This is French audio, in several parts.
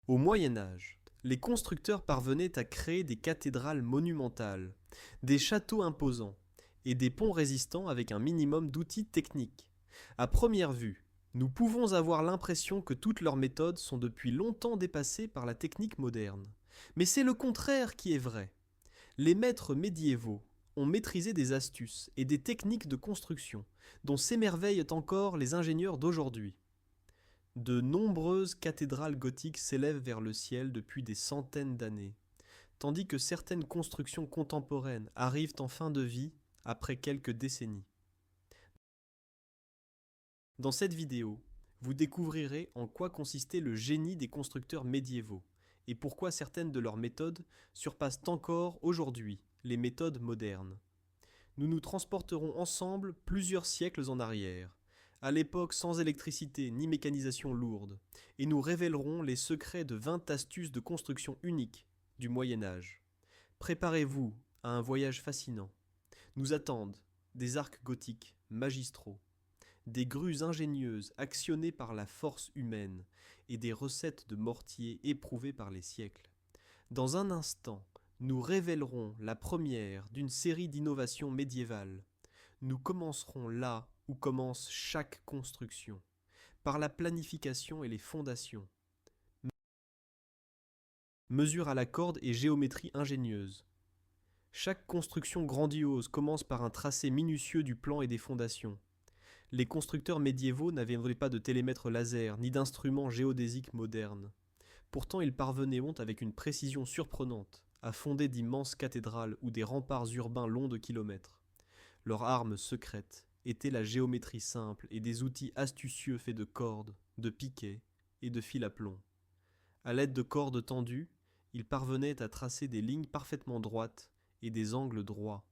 Au Moyen Âge, les constructeurs parvenaient à créer des cathédrales monumentales, des châteaux imposants et des ponts résistants avec un minimum d'outils techniques. À première vue, nous pouvons avoir l'impression que toutes leurs méthodes sont depuis longtemps dépassées par la technique moderne. Mais c'est le contraire qui est vrai. Les maîtres médiévaux ont maîtrisé des astuces et des techniques de construction dont s'émerveillent encore les ingénieurs d'aujourd'hui. De nombreuses cathédrales gothiques s'élèvent vers le ciel depuis des centaines d'années, tandis que certaines constructions contemporaines arrivent en fin de vie après quelques décennies. Dans cette vidéo, vous découvrirez en quoi consistait le génie des constructeurs médiévaux et pourquoi certaines de leurs méthodes surpassent encore aujourd'hui les méthodes modernes. Nous nous transporterons ensemble plusieurs siècles en arrière, à l'époque sans électricité ni mécanisation lourde, et nous révélerons les secrets de 20 astuces de construction uniques du Moyen Âge. Préparez-vous à un voyage fascinant. Nous attendent des arcs gothiques magistraux, des grues ingénieuses actionnées par la force humaine et des recettes de mortier éprouvées par les siècles. Dans un instant, nous révélerons la première d'une série d'innovations médiévales. Nous commencerons là où commence chaque construction, par la planification et les fondations. Mesure à la corde et géométrie ingénieuse. Chaque construction grandiose commence par un tracé minutieux du plan et des fondations. Les constructeurs médiévaux n'avaient pas de télémètre laser ni d'instruments géodésiques modernes. Pourtant, ils parvenaient avec une précision surprenante à fonder d'immenses cathédrales ou des remparts urbains longs de kilomètres. Leur arme secrète était la géométrie simple et des outils astucieux faits de cordes, de piquets et de fils à plomb. À l'aide de cordes tendues, ils parvenaient à tracer des lignes parfaitement droites et des angles droits.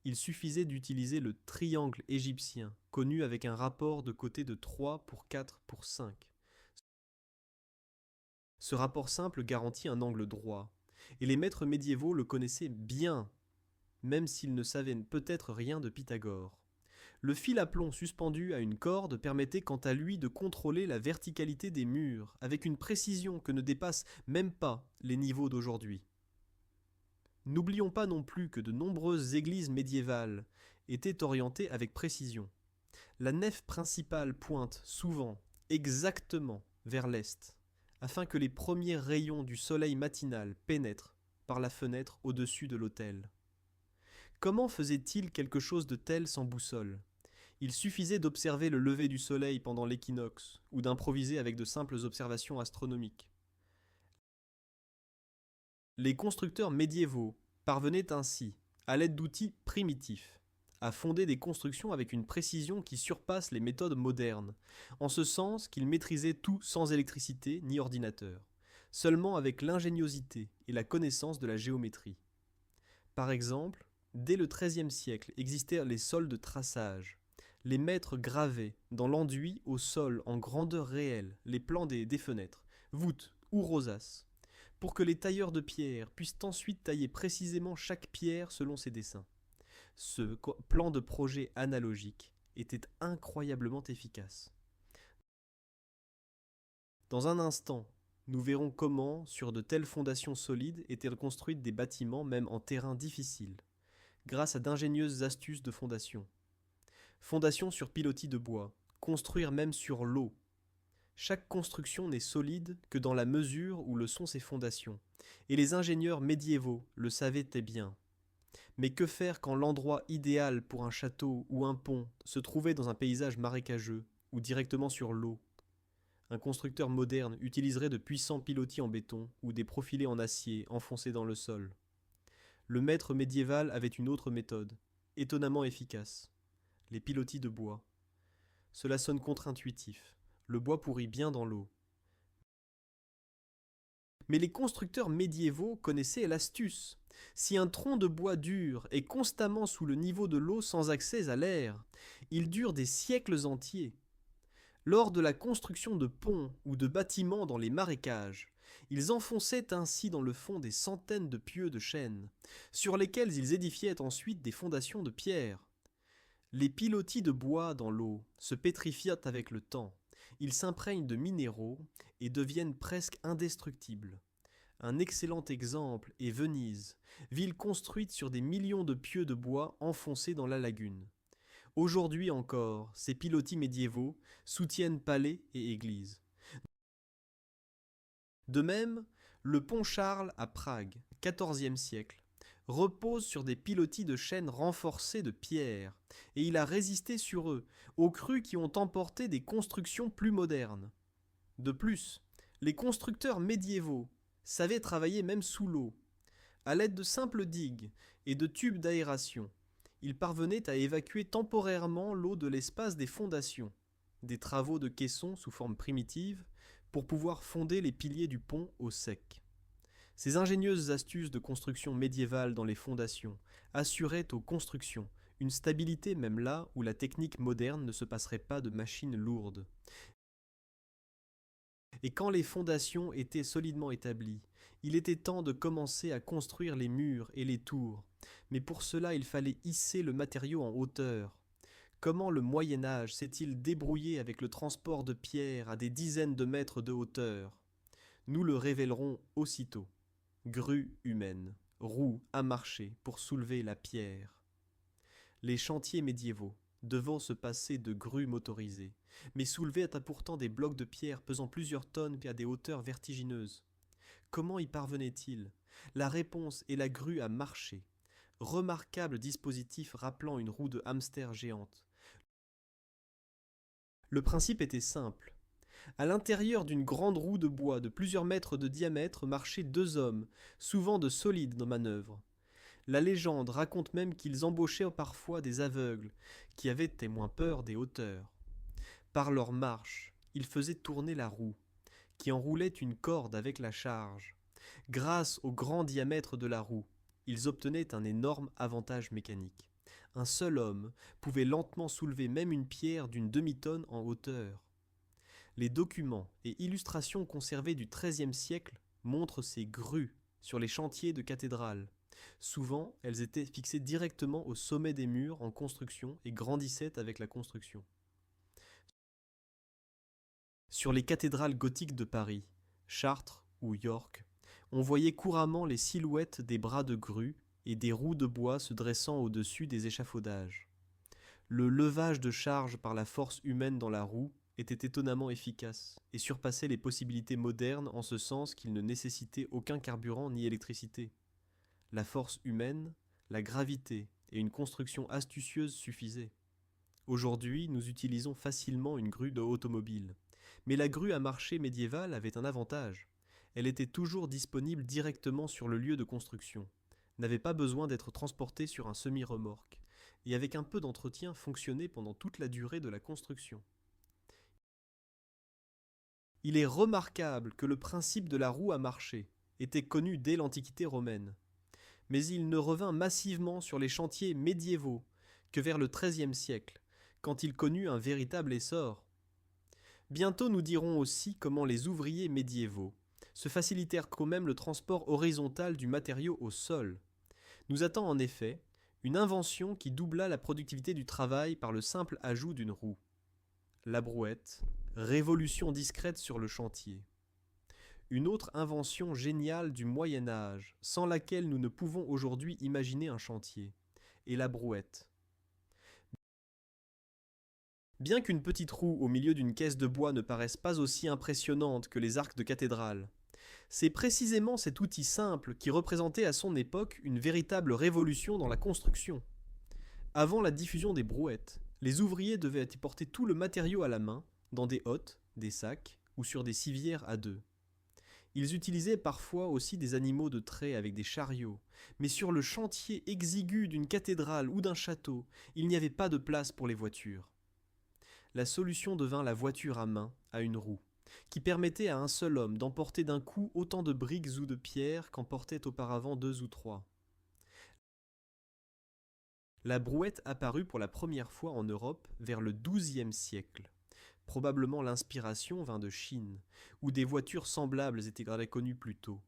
Il suffisait d'utiliser le triangle égyptien, connu avec un rapport de côté de 3 pour 4 pour 5. Ce rapport simple garantit un angle droit, et les maîtres médiévaux le connaissaient bien, même s'ils ne savaient peut-être rien de Pythagore. Le fil à plomb suspendu à une corde permettait quant à lui de contrôler la verticalité des murs, avec une précision que ne dépassent même pas les niveaux d'aujourd'hui. N'oublions pas non plus que de nombreuses églises médiévales étaient orientées avec précision. La nef principale pointe souvent exactement vers l'est, afin que les premiers rayons du soleil matinal pénètrent par la fenêtre au-dessus de l'autel. Comment faisait-il quelque chose de tel sans boussole? Il suffisait d'observer le lever du soleil pendant l'équinoxe, ou d'improviser avec de simples observations astronomiques. Les constructeurs médiévaux parvenaient ainsi, à l'aide d'outils primitifs, à fonder des constructions avec une précision qui surpasse les méthodes modernes, en ce sens qu'ils maîtrisaient tout sans électricité ni ordinateur, seulement avec l'ingéniosité et la connaissance de la géométrie. Par exemple, dès le XIIIe siècle existèrent les sols de traçage. Les maîtres gravaient dans l'enduit au sol en grandeur réelle les plans des fenêtres, voûtes ou rosaces, pour que les tailleurs de pierre puissent ensuite tailler précisément chaque pierre selon ses dessins. Ce plan de projet analogique était incroyablement efficace. Dans un instant, nous verrons comment, sur de telles fondations solides, étaient construites des bâtiments même en terrain difficile, grâce à d'ingénieuses astuces de fondation. Fondation sur pilotis de bois, construire même sur l'eau. Chaque construction n'est solide que dans la mesure où le sont ses fondations, et les ingénieurs médiévaux le savaient bien. Mais que faire quand l'endroit idéal pour un château ou un pont se trouvait dans un paysage marécageux ou directement sur l'eau? Un constructeur moderne utiliserait de puissants pilotis en béton ou des profilés en acier enfoncés dans le sol. Le maître médiéval avait une autre méthode, étonnamment efficace: les pilotis de bois. Cela sonne contre-intuitif. Le bois pourrit bien dans l'eau. Mais les constructeurs médiévaux connaissaient l'astuce. Si un tronc de bois dur est constamment sous le niveau de l'eau sans accès à l'air, il dure des siècles entiers. Lors de la construction de ponts ou de bâtiments dans les marécages, ils enfonçaient ainsi dans le fond des centaines de pieux de chêne, sur lesquels ils édifiaient ensuite des fondations de pierre. Les pilotis de bois dans l'eau se pétrifiaient avec le temps. Ils s'imprègnent de minéraux et deviennent presque indestructibles. Un excellent exemple est Venise, ville construite sur des millions de pieux de bois enfoncés dans la lagune. Aujourd'hui encore, ces pilotis médiévaux soutiennent palais et églises. De même, le pont Charles à Prague, XIVe siècle, repose sur des pilotis de chêne renforcés de pierre, et il a résisté sur eux, aux crues qui ont emporté des constructions plus modernes. De plus, les constructeurs médiévaux savaient travailler même sous l'eau. À l'aide de simples digues et de tubes d'aération, ils parvenaient à évacuer temporairement l'eau de l'espace des fondations, des travaux de caissons sous forme primitive, pour pouvoir fonder les piliers du pont au sec. Ces ingénieuses astuces de construction médiévale dans les fondations assuraient aux constructions une stabilité même là où la technique moderne ne se passerait pas de machines lourdes. Et quand les fondations étaient solidement établies, il était temps de commencer à construire les murs et les tours, mais pour cela il fallait hisser le matériau en hauteur. Comment le Moyen Âge s'est-il débrouillé avec le transport de pierres à des dizaines de mètres de hauteur? Nous le révélerons aussitôt. Grues humaines, roues à marcher pour soulever la pierre. Les chantiers médiévaux, devant se passer de grues motorisées, mais soulevaient pourtant des blocs de pierre pesant plusieurs tonnes à des hauteurs vertigineuses. Comment y parvenaient-ils? La réponse est la grue à marcher. Remarquable dispositif rappelant une roue de hamster géante. Le principe était simple. À l'intérieur d'une grande roue de bois de plusieurs mètres de diamètre marchaient deux hommes, souvent de solides manœuvres. La légende raconte même qu'ils embauchaient parfois des aveugles, qui avaient moins peur des hauteurs. Par leur marche, ils faisaient tourner la roue, qui enroulait une corde avec la charge. Grâce au grand diamètre de la roue, ils obtenaient un énorme avantage mécanique. Un seul homme pouvait lentement soulever même une pierre d'une demi-tonne en hauteur. Les documents et illustrations conservés du XIIIe siècle montrent ces grues sur les chantiers de cathédrales. Souvent, elles étaient fixées directement au sommet des murs en construction et grandissaient avec la construction. Sur les cathédrales gothiques de Paris, Chartres ou York, on voyait couramment les silhouettes des bras de grue et des roues de bois se dressant au-dessus des échafaudages. Le levage de charge par la force humaine dans la roue était étonnamment efficace et surpassait les possibilités modernes en ce sens qu'il ne nécessitait aucun carburant ni électricité. La force humaine, la gravité et une construction astucieuse suffisaient. Aujourd'hui, nous utilisons facilement une grue automobile. Mais la grue à marcher médiévale avait un avantage. Elle était toujours disponible directement sur le lieu de construction, n'avait pas besoin d'être transportée sur un semi-remorque, et avec un peu d'entretien fonctionnait pendant toute la durée de la construction. Il est remarquable que le principe de la roue à marcher était connu dès l'Antiquité romaine, mais il ne revint massivement sur les chantiers médiévaux que vers le XIIIe siècle, quand il connut un véritable essor. Bientôt nous dirons aussi comment les ouvriers médiévaux se facilitèrent quand même le transport horizontal du matériau au sol. Nous attend en effet une invention qui doubla la productivité du travail par le simple ajout d'une roue. La brouette, révolution discrète sur le chantier. Une autre invention géniale du Moyen Âge, sans laquelle nous ne pouvons aujourd'hui imaginer un chantier, est la brouette. Bien qu'une petite roue au milieu d'une caisse de bois ne paraisse pas aussi impressionnante que les arcs de cathédrale, c'est précisément cet outil simple qui représentait à son époque une véritable révolution dans la construction. Avant la diffusion des brouettes, les ouvriers devaient y porter tout le matériau à la main, dans des hottes, des sacs ou sur des civières à deux. Ils utilisaient parfois aussi des animaux de trait avec des chariots, mais sur le chantier exigu d'une cathédrale ou d'un château, il n'y avait pas de place pour les voitures. La solution devint la voiture à main, à une roue, qui permettait à un seul homme d'emporter d'un coup autant de briques ou de pierres qu'en portaient auparavant deux ou trois. La brouette apparut pour la première fois en Europe vers le XIIe siècle. Probablement l'inspiration vint de Chine, où des voitures semblables étaient connues plus tôt,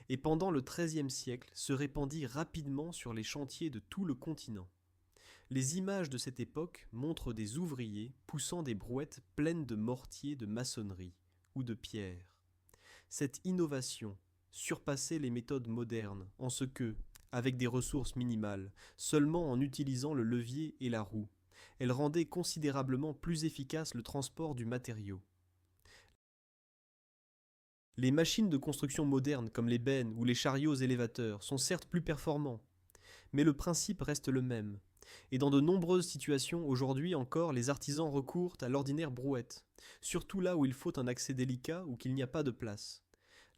et pendant le XIIIe siècle se répandit rapidement sur les chantiers de tout le continent. Les images de cette époque montrent des ouvriers poussant des brouettes pleines de mortiers de maçonnerie ou de pierre. Cette innovation surpassait les méthodes modernes en ce que, avec des ressources minimales, seulement en utilisant le levier et la roue, elle rendait considérablement plus efficace le transport du matériau. Les machines de construction modernes comme les bennes ou les chariots élévateurs sont certes plus performants, mais le principe reste le même. Et dans de nombreuses situations, aujourd'hui encore, les artisans recourent à l'ordinaire brouette, surtout là où il faut un accès délicat ou qu'il n'y a pas de place.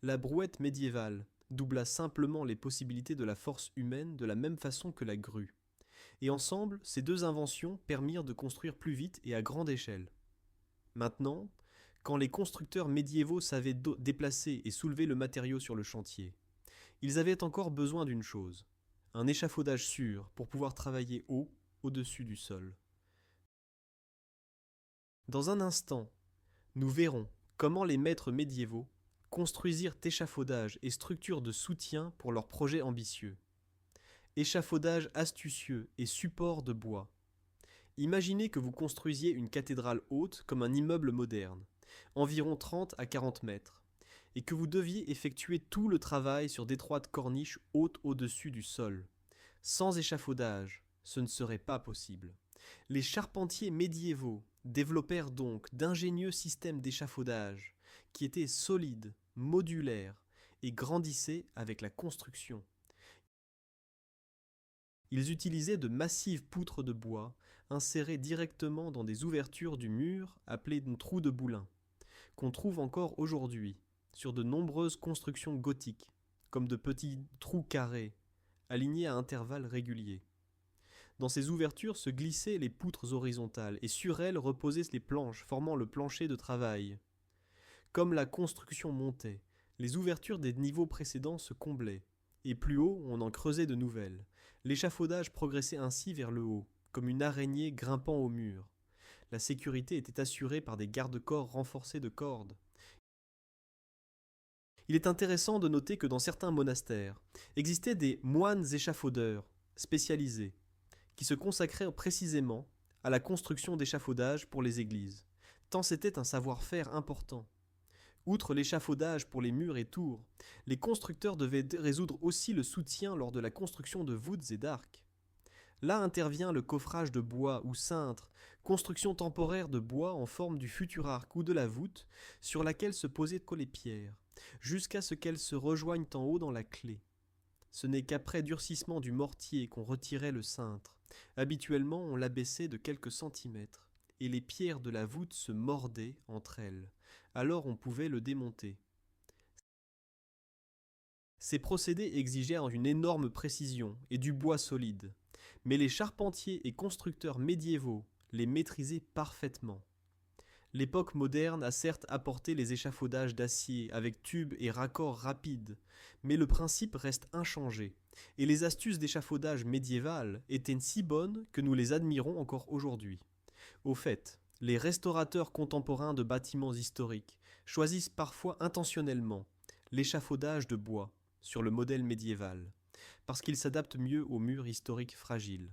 La brouette médiévale doubla simplement les possibilités de la force humaine de la même façon que la grue. Et ensemble, ces deux inventions permirent de construire plus vite et à grande échelle. Maintenant, quand les constructeurs médiévaux savaient déplacer et soulever le matériau sur le chantier, ils avaient encore besoin d'une chose, un échafaudage sûr pour pouvoir travailler haut, au-dessus du sol. Dans un instant, nous verrons comment les maîtres médiévaux construisirent échafaudage et structures de soutien pour leurs projets ambitieux. Échafaudage astucieux et support de bois. Imaginez que vous construisiez une cathédrale haute comme un immeuble moderne, environ 30 à 40 mètres, et que vous deviez effectuer tout le travail sur d'étroites corniches hautes au-dessus du sol. Sans échafaudage, ce ne serait pas possible. Les charpentiers médiévaux développèrent donc d'ingénieux systèmes d'échafaudage qui étaient solides, modulaires et grandissaient avec la construction. Ils utilisaient de massives poutres de bois insérées directement dans des ouvertures du mur appelées trous de boulin, qu'on trouve encore aujourd'hui sur de nombreuses constructions gothiques, comme de petits trous carrés, alignés à intervalles réguliers. Dans ces ouvertures se glissaient les poutres horizontales et sur elles reposaient les planches formant le plancher de travail. Comme la construction montait, les ouvertures des niveaux précédents se comblaient, et plus haut on en creusait de nouvelles. L'échafaudage progressait ainsi vers le haut, comme une araignée grimpant au mur. La sécurité était assurée par des garde-corps renforcés de cordes. Il est intéressant de noter que dans certains monastères existaient des moines échafaudeurs spécialisés, qui se consacraient précisément à la construction d'échafaudages pour les églises, tant c'était un savoir-faire important. Outre l'échafaudage pour les murs et tours, les constructeurs devaient résoudre aussi le soutien lors de la construction de voûtes et d'arcs. Là intervient le coffrage de bois ou cintre, construction temporaire de bois en forme du futur arc ou de la voûte sur laquelle se posaient les pierres, jusqu'à ce qu'elles se rejoignent en haut dans la clé. Ce n'est qu'après durcissement du mortier qu'on retirait le cintre. Habituellement, on l'abaissait de quelques centimètres, et les pierres de la voûte se mordaient entre elles. Alors on pouvait le démonter. Ces procédés exigeaient une énorme précision et du bois solide, mais les charpentiers et constructeurs médiévaux les maîtrisaient parfaitement. L'époque moderne a certes apporté les échafaudages d'acier avec tubes et raccords rapides, mais le principe reste inchangé, et les astuces d'échafaudage médiéval étaient si bonnes que nous les admirons encore aujourd'hui. Au fait, les restaurateurs contemporains de bâtiments historiques choisissent parfois intentionnellement l'échafaudage de bois sur le modèle médiéval, parce qu'il s'adapte mieux aux murs historiques fragiles.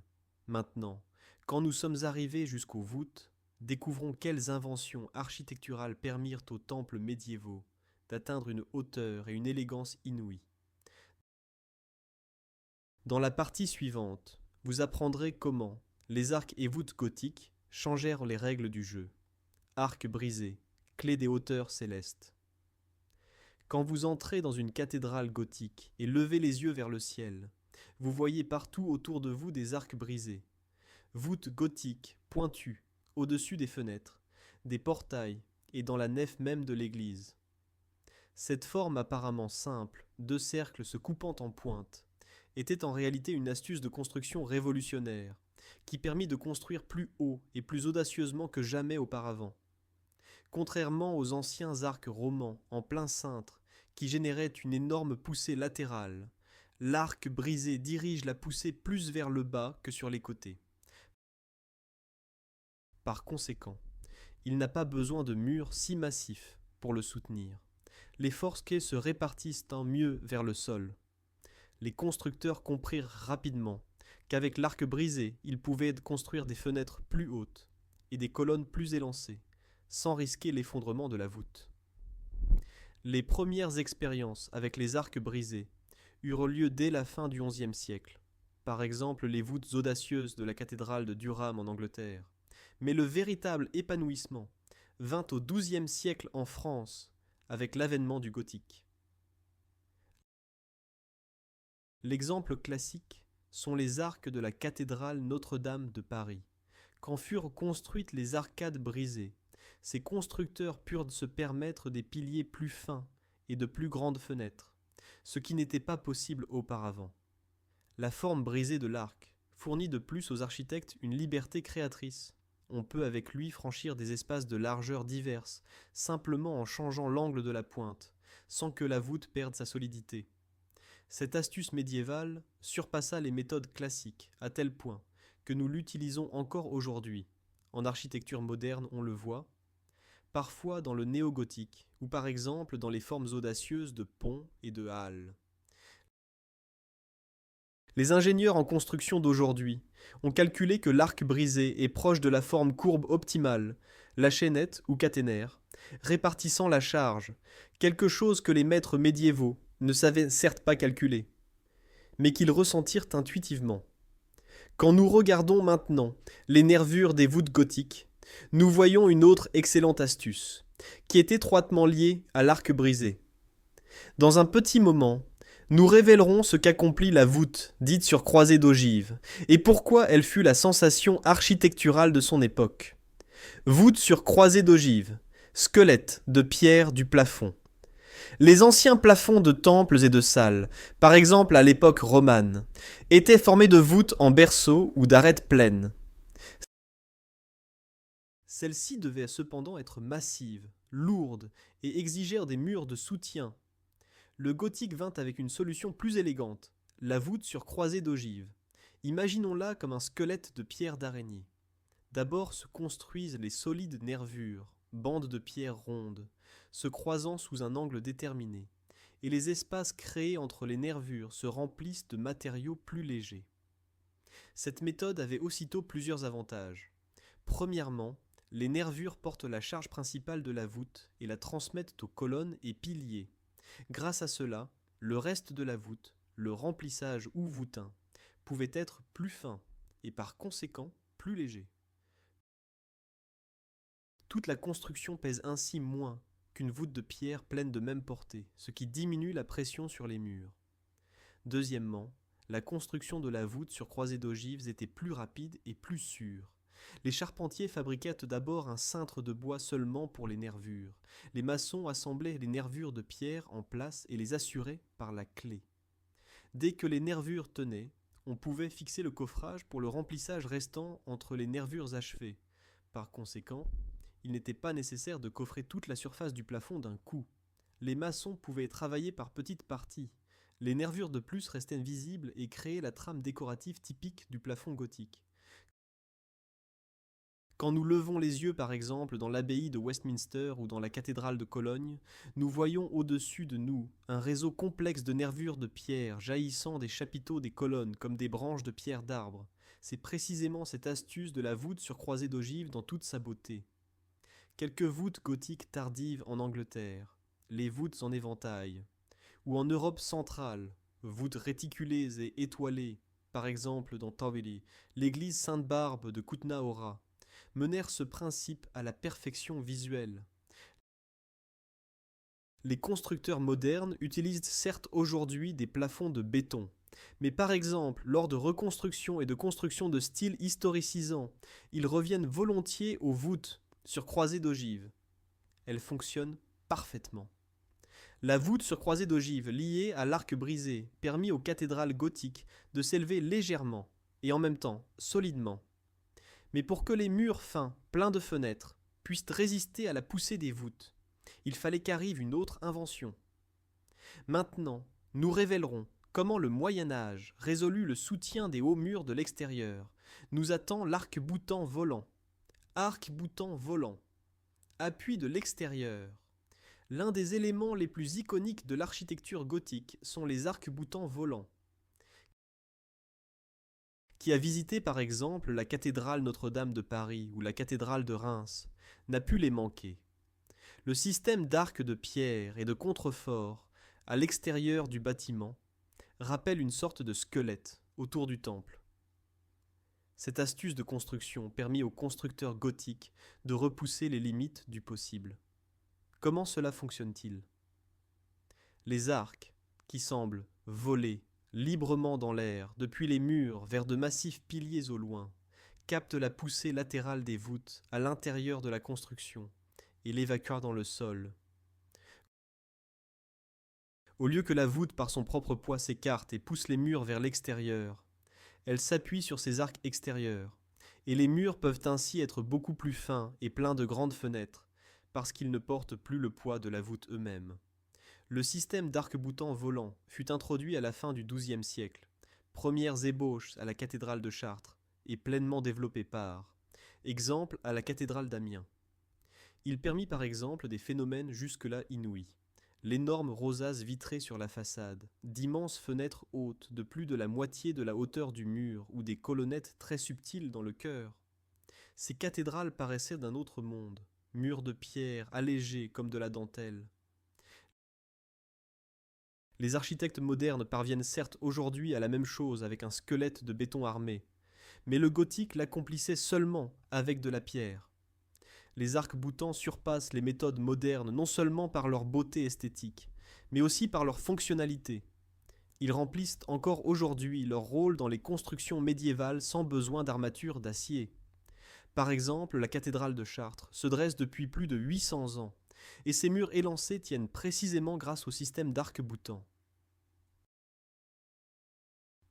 Maintenant, quand nous sommes arrivés jusqu'aux voûtes, découvrons quelles inventions architecturales permirent aux temples médiévaux d'atteindre une hauteur et une élégance inouïes. Dans la partie suivante, vous apprendrez comment les arcs et voûtes gothiques changèrent les règles du jeu. Arc brisé, clé des hauteurs célestes. Quand vous entrez dans une cathédrale gothique et levez les yeux vers le ciel, vous voyez partout autour de vous des arcs brisés, voûtes gothiques pointues au-dessus des fenêtres, des portails et dans la nef même de l'église. Cette forme apparemment simple, deux cercles se coupant en pointe, était en réalité une astuce de construction révolutionnaire, qui permit de construire plus haut et plus audacieusement que jamais auparavant. Contrairement aux anciens arcs romans en plein cintre, qui généraient une énorme poussée latérale, l'arc brisé dirige la poussée plus vers le bas que sur les côtés. Par conséquent, il n'a pas besoin de murs si massifs pour le soutenir. Les forces se répartissent en mieux vers le sol. Les constructeurs comprirent rapidement qu'avec l'arc brisé, ils pouvaient construire des fenêtres plus hautes et des colonnes plus élancées, sans risquer l'effondrement de la voûte. Les premières expériences avec les arcs brisés eurent lieu dès la fin du XIe siècle, par exemple les voûtes audacieuses de la cathédrale de Durham en Angleterre. Mais le véritable épanouissement vint au XIIe siècle en France, avec l'avènement du gothique. L'exemple classique sont les arcs de la cathédrale Notre-Dame de Paris. Quand furent construites les arcades brisées, ces constructeurs purent se permettre des piliers plus fins et de plus grandes fenêtres, ce qui n'était pas possible auparavant. La forme brisée de l'arc fournit de plus aux architectes une liberté créatrice. On peut avec lui franchir des espaces de largeur diverses, simplement en changeant l'angle de la pointe, sans que la voûte perde sa solidité. Cette astuce médiévale surpassa les méthodes classiques, à tel point que nous l'utilisons encore aujourd'hui. En architecture moderne, on le voit, parfois dans le néo-gothique, ou par exemple dans les formes audacieuses de ponts et de halles. Les ingénieurs en construction d'aujourd'hui ont calculé que l'arc brisé est proche de la forme courbe optimale, la chaînette ou caténaire, répartissant la charge, quelque chose que les maîtres médiévaux ne savaient certes pas calculer, mais qu'ils ressentirent intuitivement. Quand nous regardons maintenant les nervures des voûtes gothiques, nous voyons une autre excellente astuce, qui est étroitement liée à l'arc brisé. Dans un petit moment, nous révélerons ce qu'accomplit la voûte, dite sur croisée d'ogive, et pourquoi elle fut la sensation architecturale de son époque. Voûte sur croisée d'ogive, squelette de pierre du plafond. Les anciens plafonds de temples et de salles, par exemple à l'époque romane, étaient formés de voûtes en berceau ou d'arêtes pleines. Celles-ci devaient cependant être massives, lourdes et exigèrent des murs de soutien. Le gothique vint avec une solution plus élégante, la voûte sur croisée d'ogive. Imaginons-la comme un squelette de pierre d'araignée. D'abord se construisent les solides nervures, bandes de pierre rondes, se croisant sous un angle déterminé, et les espaces créés entre les nervures se remplissent de matériaux plus légers. Cette méthode avait aussitôt plusieurs avantages. Premièrement, les nervures portent la charge principale de la voûte et la transmettent aux colonnes et piliers. Grâce à cela, le reste de la voûte, le remplissage ou voûtin, pouvait être plus fin et par conséquent plus léger. Toute la construction pèse ainsi moins qu'une voûte de pierre pleine de même portée, ce qui diminue la pression sur les murs. Deuxièmement, la construction de la voûte sur croisée d'ogives était plus rapide et plus sûre. Les charpentiers fabriquaient d'abord un cintre de bois seulement pour les nervures. Les maçons assemblaient les nervures de pierre en place et les assuraient par la clé. Dès que les nervures tenaient, on pouvait fixer le coffrage pour le remplissage restant entre les nervures achevées. Par conséquent, il n'était pas nécessaire de coffrer toute la surface du plafond d'un coup. Les maçons pouvaient travailler par petites parties. Les nervures de plus restaient visibles et créaient la trame décorative typique du plafond gothique. Quand nous levons les yeux par exemple dans l'abbaye de Westminster ou dans la cathédrale de Cologne, nous voyons au-dessus de nous un réseau complexe de nervures de pierre jaillissant des chapiteaux des colonnes comme des branches de pierre d'arbre. C'est précisément cette astuce de la voûte sur croisée d'ogive dans toute sa beauté. Quelques voûtes gothiques tardives en Angleterre, les voûtes en éventail, ou en Europe centrale, voûtes réticulées et étoilées, par exemple dans Tovely, l'église Sainte-Barbe de Kutna-Hora, menèrent ce principe à la perfection visuelle. Les constructeurs modernes utilisent certes aujourd'hui des plafonds de béton, mais par exemple, lors de reconstruction et de construction de style historicisant, ils reviennent volontiers aux voûtes sur croisée d'ogive. Elles fonctionnent parfaitement. La voûte sur croisée d'ogive liée à l'arc brisé permit aux cathédrales gothiques de s'élever légèrement et en même temps solidement. Mais pour que les murs fins, pleins de fenêtres, puissent résister à la poussée des voûtes, il fallait qu'arrive une autre invention. Maintenant, nous révélerons comment le Moyen-Âge résolut le soutien des hauts murs de l'extérieur. Nous attend l'arc-boutant volant. Arc-boutant volant. Appui de l'extérieur. L'un des éléments les plus iconiques de l'architecture gothique sont les arcs-boutants volants, qui a visité par exemple la cathédrale Notre-Dame de Paris ou la cathédrale de Reims n'a pu les manquer. Le système d'arcs de pierre et de contreforts à l'extérieur du bâtiment rappelle une sorte de squelette autour du temple. Cette astuce de construction permit aux constructeurs gothiques de repousser les limites du possible. Comment cela fonctionne-t-il ? Les arcs, qui semblent voler librement dans l'air depuis les murs vers de massifs piliers au loin, captent la poussée latérale des voûtes à l'intérieur de la construction et l'évacuent dans le sol. Au lieu que la voûte par son propre poids s'écarte et pousse les murs vers l'extérieur, elle s'appuie sur ces arcs extérieurs, et les murs peuvent ainsi être beaucoup plus fins et pleins de grandes fenêtres, parce qu'ils ne portent plus le poids de la voûte eux-mêmes. Le système d'arc-boutants volants fut introduit à la fin du XIIe siècle, premières ébauches à la cathédrale de Chartres, et pleinement développé par, exemple à la cathédrale d'Amiens. Il permit par exemple des phénomènes jusque-là inouïs. L'énorme rosace vitrée sur la façade, d'immenses fenêtres hautes de plus de la moitié de la hauteur du mur ou des colonnettes très subtiles dans le chœur. Ces cathédrales paraissaient d'un autre monde, murs de pierre allégés comme de la dentelle. Les architectes modernes parviennent certes aujourd'hui à la même chose avec un squelette de béton armé, mais le gothique l'accomplissait seulement avec de la pierre. Les arcs-boutants surpassent les méthodes modernes non seulement par leur beauté esthétique, mais aussi par leur fonctionnalité. Ils remplissent encore aujourd'hui leur rôle dans les constructions médiévales sans besoin d'armature d'acier. Par exemple, la cathédrale de Chartres se dresse depuis plus de 800 ans, et ses murs élancés tiennent précisément grâce au système d'arcs-boutants.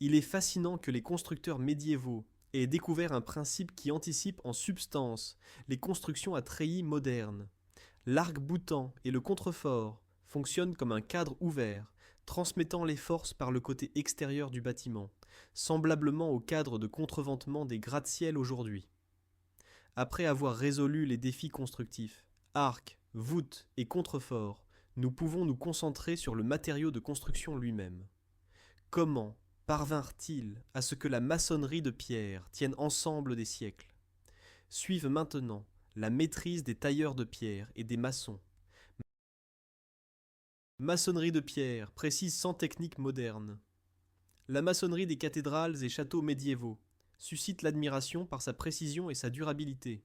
Il est fascinant que les constructeurs médiévaux aient découvert un principe qui anticipe en substance les constructions à treillis modernes. L'arc-boutant et le contrefort fonctionnent comme un cadre ouvert, transmettant les forces par le côté extérieur du bâtiment, semblablement au cadre de contreventement des gratte-ciel aujourd'hui. Après avoir résolu les défis constructifs, arc, voûte et contrefort, nous pouvons nous concentrer sur le matériau de construction lui-même. Comment parvinrent-ils à ce que la maçonnerie de pierre tienne ensemble des siècles ? Suivent maintenant la maîtrise des tailleurs de pierre et des maçons. Maçonnerie de pierre précise sans technique moderne. La maçonnerie des cathédrales et châteaux médiévaux suscite l'admiration par sa précision et sa durabilité.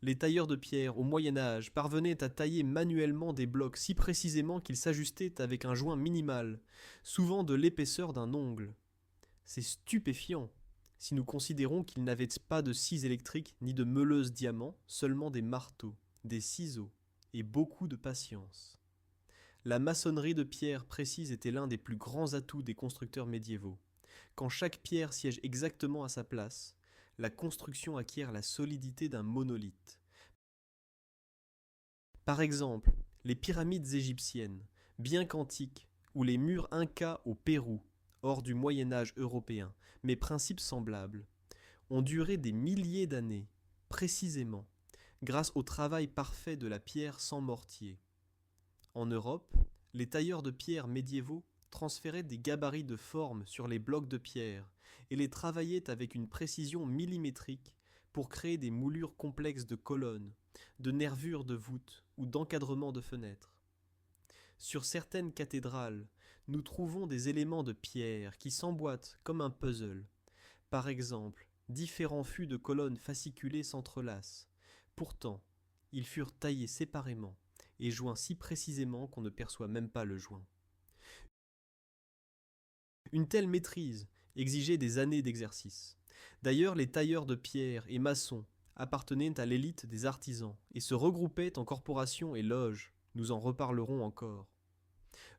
Les tailleurs de pierre au Moyen Âge parvenaient à tailler manuellement des blocs si précisément qu'ils s'ajustaient avec un joint minimal, souvent de l'épaisseur d'un ongle. C'est stupéfiant si nous considérons qu'ils n'avaient pas de scies électriques ni de meuleuses diamants, seulement des marteaux, des ciseaux et beaucoup de patience. La maçonnerie de pierre précise était l'un des plus grands atouts des constructeurs médiévaux. Quand chaque pierre siège exactement à sa place, la construction acquiert la solidité d'un monolithe. Par exemple, les pyramides égyptiennes, bien qu'antiques, ou les murs incas au Pérou, hors du Moyen Âge européen, mais principes semblables, ont duré des milliers d'années, précisément, grâce au travail parfait de la pierre sans mortier. En Europe, les tailleurs de pierre médiévaux transféraient des gabarits de forme sur les blocs de pierre et les travaillaient avec une précision millimétrique pour créer des moulures complexes de colonnes, de nervures de voûtes ou d'encadrements de fenêtres. Sur certaines cathédrales, nous trouvons des éléments de pierre qui s'emboîtent comme un puzzle. Par exemple, différents fûts de colonnes fasciculées s'entrelacent. Pourtant, ils furent taillés séparément et joints si précisément qu'on ne perçoit même pas le joint. Une telle maîtrise exigeait des années d'exercice. D'ailleurs, les tailleurs de pierre et maçons appartenaient à l'élite des artisans et se regroupaient en corporations et loges. Nous en reparlerons encore.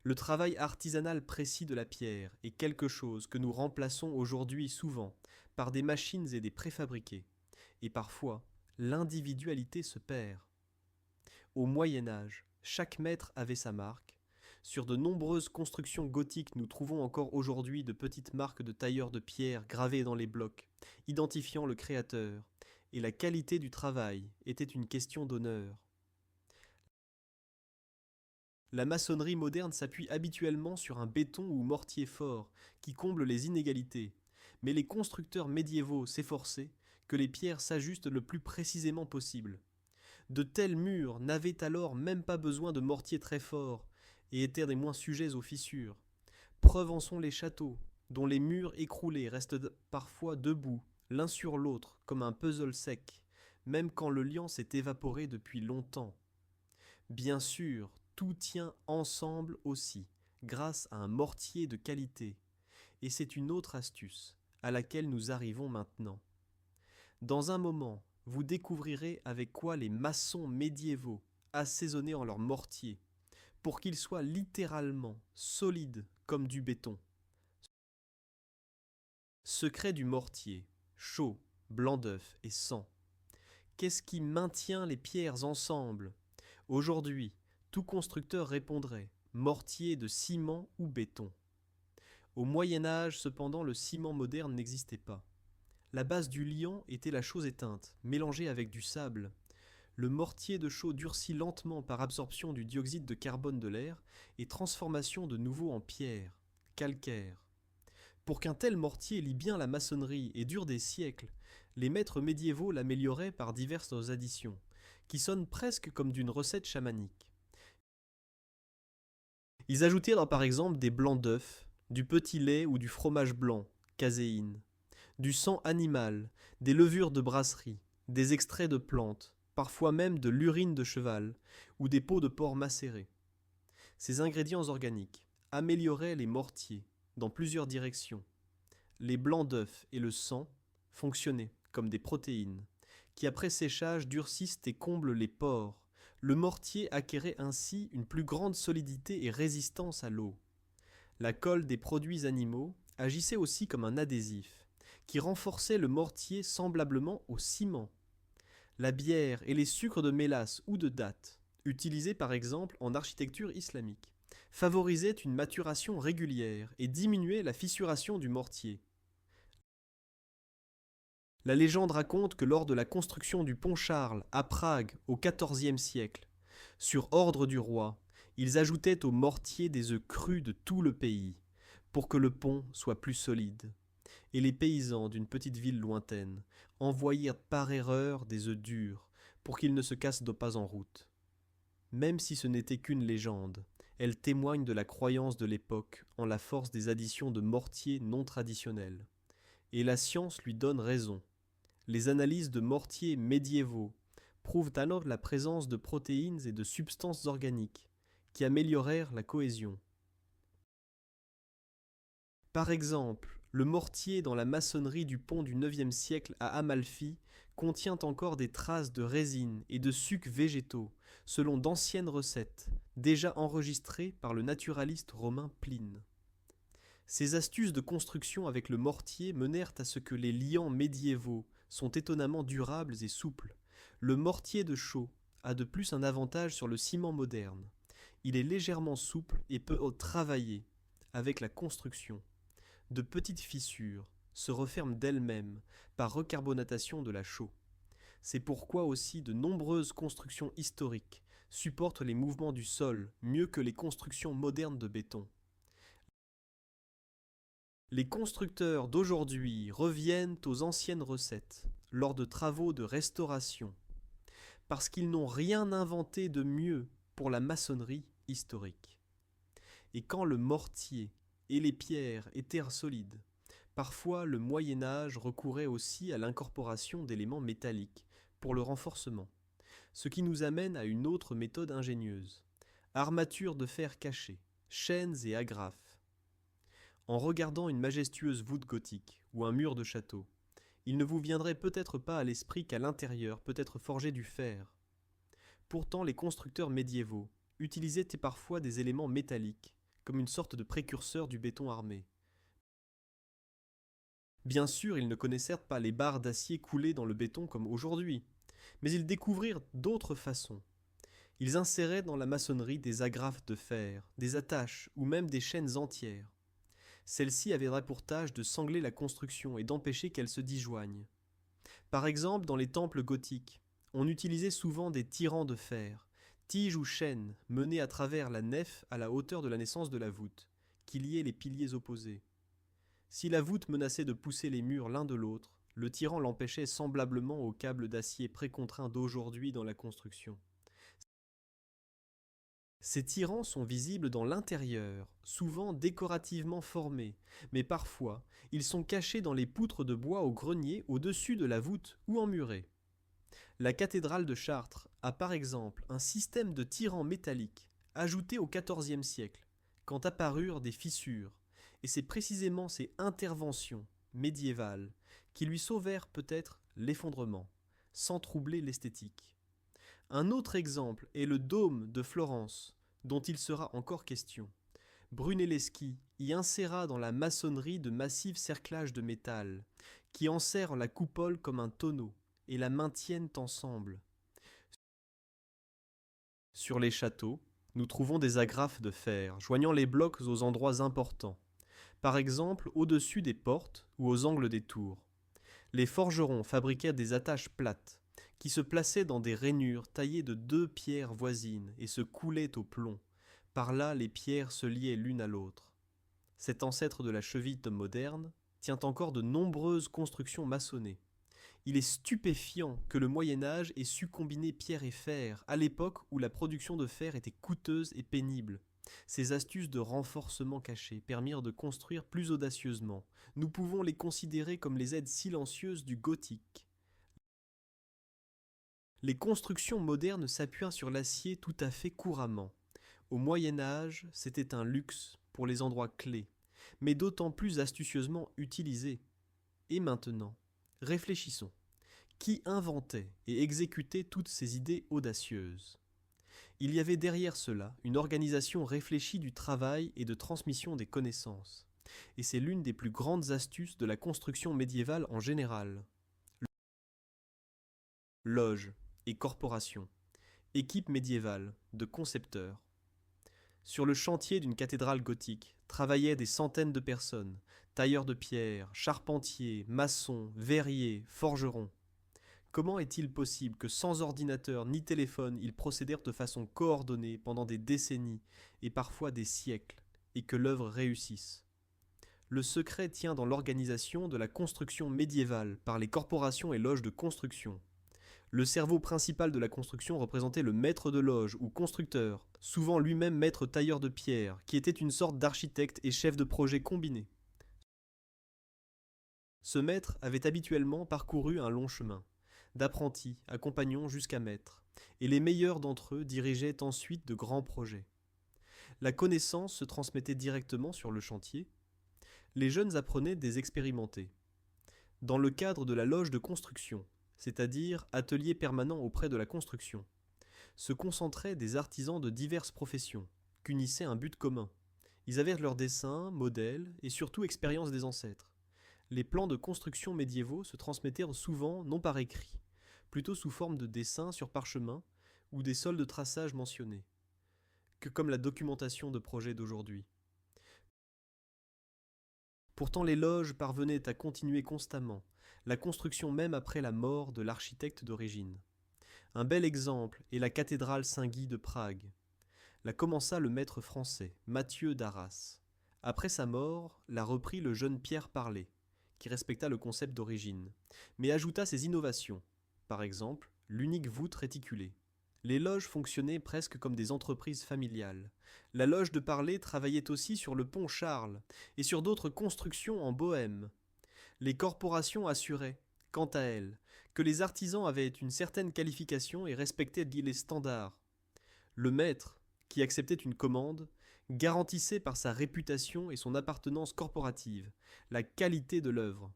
Le travail artisanal précis de la pierre est quelque chose que nous remplaçons aujourd'hui souvent par des machines et des préfabriqués. Et parfois, l'individualité se perd. Au Moyen Âge, chaque maître avait sa marque. Sur de nombreuses constructions gothiques, nous trouvons encore aujourd'hui de petites marques de tailleurs de pierre gravées dans les blocs, identifiant le créateur, et la qualité du travail était une question d'honneur. La maçonnerie moderne s'appuie habituellement sur un béton ou mortier fort qui comble les inégalités, Mais les constructeurs médiévaux s'efforçaient que les pierres s'ajustent le plus précisément possible. De tels murs n'avaient alors même pas besoin de mortiers très forts et étaient des moins sujets aux fissures. Preuve en sont les châteaux, dont les murs écroulés restent parfois debout, l'un sur l'autre, comme un puzzle sec, même quand le liant s'est évaporé depuis longtemps. Bien sûr, tout tient ensemble aussi, grâce à un mortier de qualité. Et c'est une autre astuce, à laquelle nous arrivons maintenant. Dans un moment, vous découvrirez avec quoi les maçons médiévaux assaisonnaient en leur mortier, pour qu'il soit littéralement solide comme du béton. Secret du mortier, chaud, blanc d'œuf et sang. Qu'est-ce qui maintient les pierres ensemble? Aujourd'hui, tout constructeur répondrait mortier de ciment ou béton. Au Moyen Âge, cependant, le ciment moderne n'existait pas. La base du liant était la chose éteinte, mélangée avec du sable. Le mortier de chaux durcit lentement par absorption du dioxyde de carbone de l'air et transformation de nouveau en pierre, calcaire. Pour qu'un tel mortier lie bien la maçonnerie et dure des siècles, les maîtres médiévaux l'amélioraient par diverses additions, qui sonnent presque comme d'une recette chamanique. Ils ajoutèrent par exemple des blancs d'œufs, du petit lait ou du fromage blanc, caséine, du sang animal, des levures de brasserie, des extraits de plantes, parfois même de l'urine de cheval ou des peaux de porc macérées. Ces ingrédients organiques amélioraient les mortiers dans plusieurs directions. Les blancs d'œufs et le sang fonctionnaient comme des protéines, qui après séchage durcissent et comblent les pores. Le mortier acquérait ainsi une plus grande solidité et résistance à l'eau. La colle des produits animaux agissait aussi comme un adhésif, qui renforçait le mortier semblablement au ciment. La bière et les sucres de mélasse ou de dattes, utilisés par exemple en architecture islamique, favorisaient une maturation régulière et diminuaient la fissuration du mortier. La légende raconte que lors de la construction du pont Charles à Prague au XIVe siècle, sur ordre du roi, ils ajoutaient au mortier des œufs crus de tout le pays, pour que le pont soit plus solide. Et les paysans d'une petite ville lointaine envoyèrent par erreur des œufs durs, pour qu'ils ne se cassent pas en route. Même si ce n'était qu'une légende, elle témoigne de la croyance de l'époque en la force des additions de mortiers non traditionnels. Et la science lui donne raison. Les analyses de mortiers médiévaux prouvent alors la présence de protéines et de substances organiques qui améliorèrent la cohésion. Par exemple, le mortier dans la maçonnerie du pont du IXe siècle à Amalfi contient encore des traces de résine et de sucs végétaux, selon d'anciennes recettes, déjà enregistrées par le naturaliste romain Pline. Ces astuces de construction avec le mortier menèrent à ce que les liants médiévaux sont étonnamment durables et souples. Le mortier de chaux a de plus un avantage sur le ciment moderne. Il est légèrement souple et peut travailler avec la construction. De petites fissures se referment d'elles-mêmes par recarbonatation de la chaux. C'est pourquoi aussi de nombreuses constructions historiques supportent les mouvements du sol mieux que les constructions modernes de béton. Les constructeurs d'aujourd'hui reviennent aux anciennes recettes lors de travaux de restauration, parce qu'ils n'ont rien inventé de mieux pour la maçonnerie historique. Et quand le mortier et les pierres étaient solides, parfois le Moyen Âge recourait aussi à l'incorporation d'éléments métalliques pour le renforcement, ce qui nous amène à une autre méthode ingénieuse. Armature de fer cachée, chaînes et agrafes. En regardant une majestueuse voûte gothique ou un mur de château, il ne vous viendrait peut-être pas à l'esprit qu'à l'intérieur peut être forgé du fer. Pourtant, les constructeurs médiévaux utilisaient parfois des éléments métalliques, comme une sorte de précurseur du béton armé. Bien sûr, ils ne connaissèrent pas les barres d'acier coulées dans le béton comme aujourd'hui, mais ils découvrirent d'autres façons. Ils inséraient dans la maçonnerie des agrafes de fer, des attaches ou même des chaînes entières. Celles-ci avaient pour tâche de sangler la construction et d'empêcher qu'elle se disjoigne. Par exemple, dans les temples gothiques, on utilisait souvent des tirants de fer, tiges ou chaînes menées à travers la nef à la hauteur de la naissance de la voûte, qui liaient les piliers opposés. Si la voûte menaçait de pousser les murs l'un de l'autre, le tyran l'empêchait semblablement aux câbles d'acier précontraints d'aujourd'hui dans la construction. Ces tyrans sont visibles dans l'intérieur, souvent décorativement formés, mais parfois ils sont cachés dans les poutres de bois au grenier au-dessus de la voûte ou emmurés. La cathédrale de Chartres a par exemple un système de tyrans métalliques ajouté au XIVe siècle, quand apparurent des fissures, et c'est précisément ces interventions médiévales qui lui sauvèrent peut-être l'effondrement, sans troubler l'esthétique. Un autre exemple est le dôme de Florence, dont il sera encore question. Brunelleschi y inséra dans la maçonnerie de massifs cerclages de métal, qui enserrent la coupole comme un tonneau et la maintiennent ensemble. Sur les châteaux, nous trouvons des agrafes de fer joignant les blocs aux endroits importants, par exemple au-dessus des portes ou aux angles des tours. Les forgerons fabriquaient des attaches plates, qui se plaçaient dans des rainures taillées de 2 pierres voisines et se coulaient au plomb. Par là, les pierres se liaient l'une à l'autre. Cet ancêtre de la cheville moderne tient encore de nombreuses constructions maçonnées. Il est stupéfiant que le Moyen-Âge ait su combiner pierre et fer, à l'époque où la production de fer était coûteuse et pénible. Ces astuces de renforcement caché permirent de construire plus audacieusement. Nous pouvons les considérer comme les aides silencieuses du gothique. Les constructions modernes s'appuient sur l'acier tout à fait couramment. Au Moyen-Âge, c'était un luxe pour les endroits clés, mais d'autant plus astucieusement utilisé. Et maintenant, réfléchissons. Qui inventait et exécutait toutes ces idées audacieuses? Il y avait derrière cela une organisation réfléchie du travail et de transmission des connaissances. Et c'est l'une des plus grandes astuces de la construction médiévale en général. Loges et corporations, équipe médiévale de concepteurs. Sur le chantier d'une cathédrale gothique travaillaient des centaines de personnes, tailleurs de pierre, charpentiers, maçons, verriers, forgerons. Comment est-il possible que sans ordinateur ni téléphone, ils procédèrent de façon coordonnée pendant des décennies et parfois des siècles, et que l'œuvre réussisse? Le secret tient dans l'organisation de la construction médiévale par les corporations et loges de construction. Le cerveau principal de la construction représentait le maître de loge ou constructeur, souvent lui-même maître tailleur de pierre, qui était une sorte d'architecte et chef de projet combiné. Ce maître avait habituellement parcouru un long chemin, d'apprenti à compagnon jusqu'à maître, et les meilleurs d'entre eux dirigeaient ensuite de grands projets. La connaissance se transmettait directement sur le chantier. Les jeunes apprenaient des expérimentés. Dans le cadre de la loge de construction, c'est-à-dire atelier permanent auprès de la construction, se concentraient des artisans de diverses professions, qu'unissait un but commun. Ils avaient leurs dessins, modèles et surtout expérience des ancêtres. Les plans de construction médiévaux se transmettèrent souvent non par écrit, plutôt sous forme de dessins sur parchemin ou des sols de traçage mentionnés, que comme la documentation de projets d'aujourd'hui. Pourtant les loges parvenaient à continuer constamment, la construction même après la mort de l'architecte d'origine. Un bel exemple est la cathédrale Saint-Guy de Prague. La commença le maître français, Mathieu d'Arras. Après sa mort, l'a repris le jeune Pierre Parlé, qui respecta le concept d'origine, mais ajouta ses innovations, par exemple l'unique voûte réticulée. Les loges fonctionnaient presque comme des entreprises familiales. La loge de Parlé travaillait aussi sur le pont Charles et sur d'autres constructions en Bohême. Les corporations assuraient, quant à elles, que les artisans avaient une certaine qualification et respectaient les standards. Le maître, qui acceptait une commande, garantissait par sa réputation et son appartenance corporative la qualité de l'œuvre.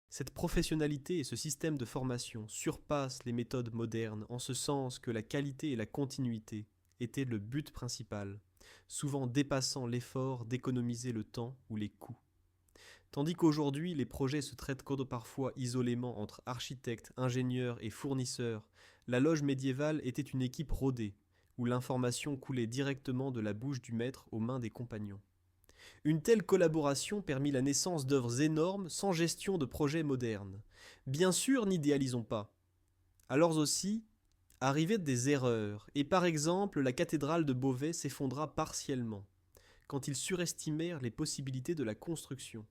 Cette professionnalité et ce système de formation surpassent les méthodes modernes en ce sens que la qualité et la continuité étaient le but principal, souvent dépassant l'effort d'économiser le temps ou les coûts. Tandis qu'aujourd'hui, les projets se traitent parfois isolément entre architectes, ingénieurs et fournisseurs, la loge médiévale était une équipe rodée, où l'information coulait directement de la bouche du maître aux mains des compagnons. Une telle collaboration permit la naissance d'œuvres énormes sans gestion de projets modernes. Bien sûr, n'idéalisons pas. Alors aussi, arrivaient des erreurs, et par exemple, la cathédrale de Beauvais s'effondra partiellement. quand ils surestimèrent les possibilités de la construction.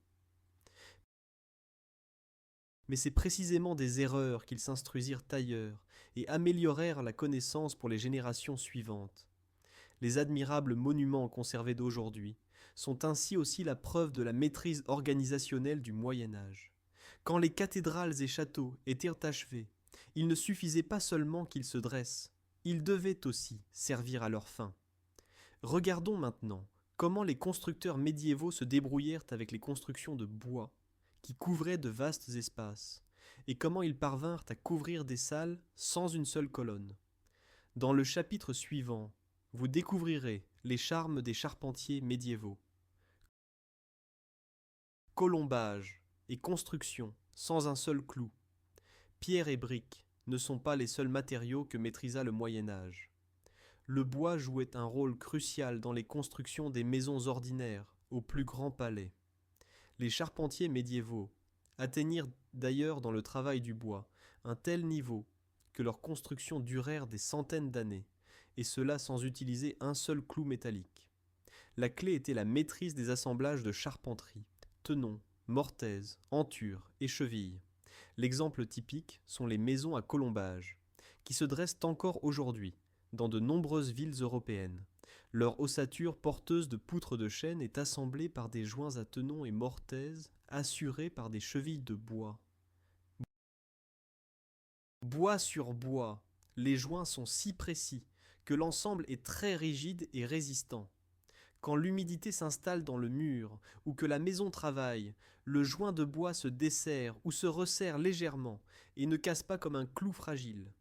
Mais c'est précisément des erreurs qu'ils s'instruisirent ailleurs et améliorèrent la connaissance pour les générations suivantes. Les admirables monuments conservés d'aujourd'hui sont ainsi aussi la preuve de la maîtrise organisationnelle du Moyen Âge. Quand les cathédrales et châteaux étaient achevés, il ne suffisait pas seulement qu'ils se dressent, ils devaient aussi servir à leur fin. Regardons maintenant comment les constructeurs médiévaux se débrouillèrent avec les constructions de bois, qui couvraient de vastes espaces, et comment ils parvinrent à couvrir des salles sans une seule colonne. Dans le chapitre suivant, vous découvrirez les charmes des charpentiers médiévaux. Colombage et construction sans un seul clou. Pierre et briques ne sont pas les seuls matériaux que maîtrisa le Moyen Âge. Le bois jouait un rôle crucial dans les constructions des maisons ordinaires aux plus grands palais. Les charpentiers médiévaux atteignirent d'ailleurs dans le travail du bois un tel niveau que leurs constructions durèrent des centaines d'années, et cela sans utiliser un seul clou métallique. La clé était la maîtrise des assemblages de charpenterie, tenons, mortaises, entures et chevilles. L'exemple typique sont les maisons à colombage, qui se dressent encore aujourd'hui dans de nombreuses villes européennes. Leur ossature porteuse de poutres de chêne est assemblée par des joints à tenons et mortaises assurés par des chevilles de bois. Bois sur bois, les joints sont si précis que l'ensemble est très rigide et résistant. Quand l'humidité s'installe dans le mur ou que la maison travaille, le joint de bois se desserre ou se resserre légèrement et ne casse pas comme un clou fragile.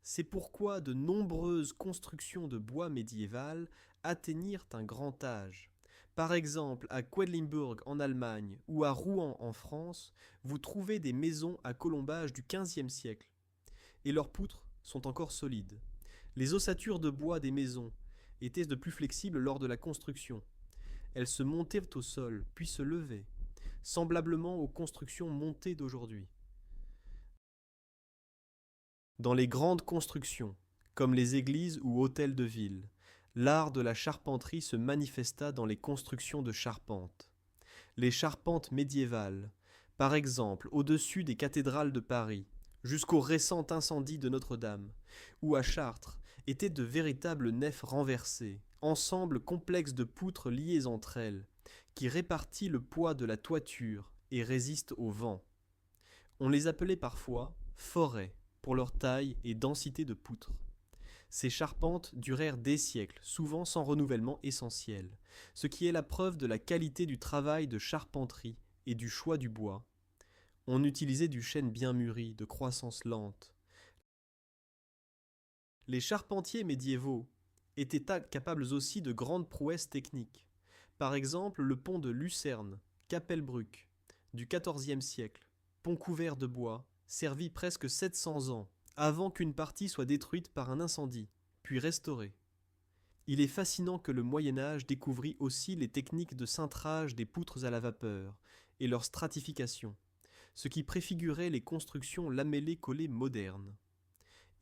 C'est pourquoi de nombreuses constructions de bois médiéval atteignirent un grand âge. Par exemple, à Quedlinburg en Allemagne ou à Rouen en France, vous trouvez des maisons à colombage du XVe siècle. Et leurs poutres sont encore solides. Les ossatures de bois des maisons étaient de plus flexibles lors de la construction. Elles se montaient au sol, puis se levaient, semblablement aux constructions montées d'aujourd'hui. Dans les grandes constructions, comme les églises ou hôtels de ville, l'art de la charpenterie se manifesta dans les constructions de charpente. Les charpentes médiévales, par exemple au-dessus des cathédrales de Paris, jusqu'au récent incendie de Notre-Dame, ou à Chartres, étaient de véritables nefs renversées, ensembles complexes de poutres liées entre elles, qui répartit le poids de la toiture et résistent au vent. On les appelait parfois forêts pour leur taille et densité de poutres. Ces charpentes durèrent des siècles, souvent sans renouvellement essentiel, ce qui est la preuve de la qualité du travail de charpenterie et du choix du bois. On utilisait du chêne bien mûri, de croissance lente. Les charpentiers médiévaux étaient capables aussi de grandes prouesses techniques. Par exemple, le pont de Lucerne, Capelbruck, du XIVe siècle, pont couvert de bois, servit presque 700 ans, avant qu'une partie soit détruite par un incendie, puis restaurée. Il est fascinant que le Moyen Âge découvrit aussi les techniques de cintrage des poutres à la vapeur et leur stratification, ce qui préfigurait les constructions lamellées-collées modernes.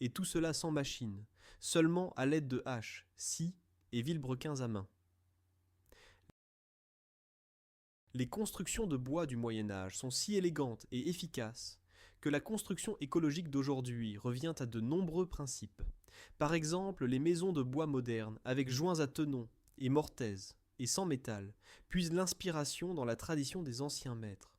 Et tout cela sans machine, seulement à l'aide de haches, scies et vilebrequins à main. Les constructions de bois du Moyen Âge sont si élégantes et efficaces que la construction écologique d'aujourd'hui revient à de nombreux principes. Par exemple, les maisons de bois modernes, avec joints à tenons et mortaises, et sans métal, puisent l'inspiration dans la tradition des anciens maîtres.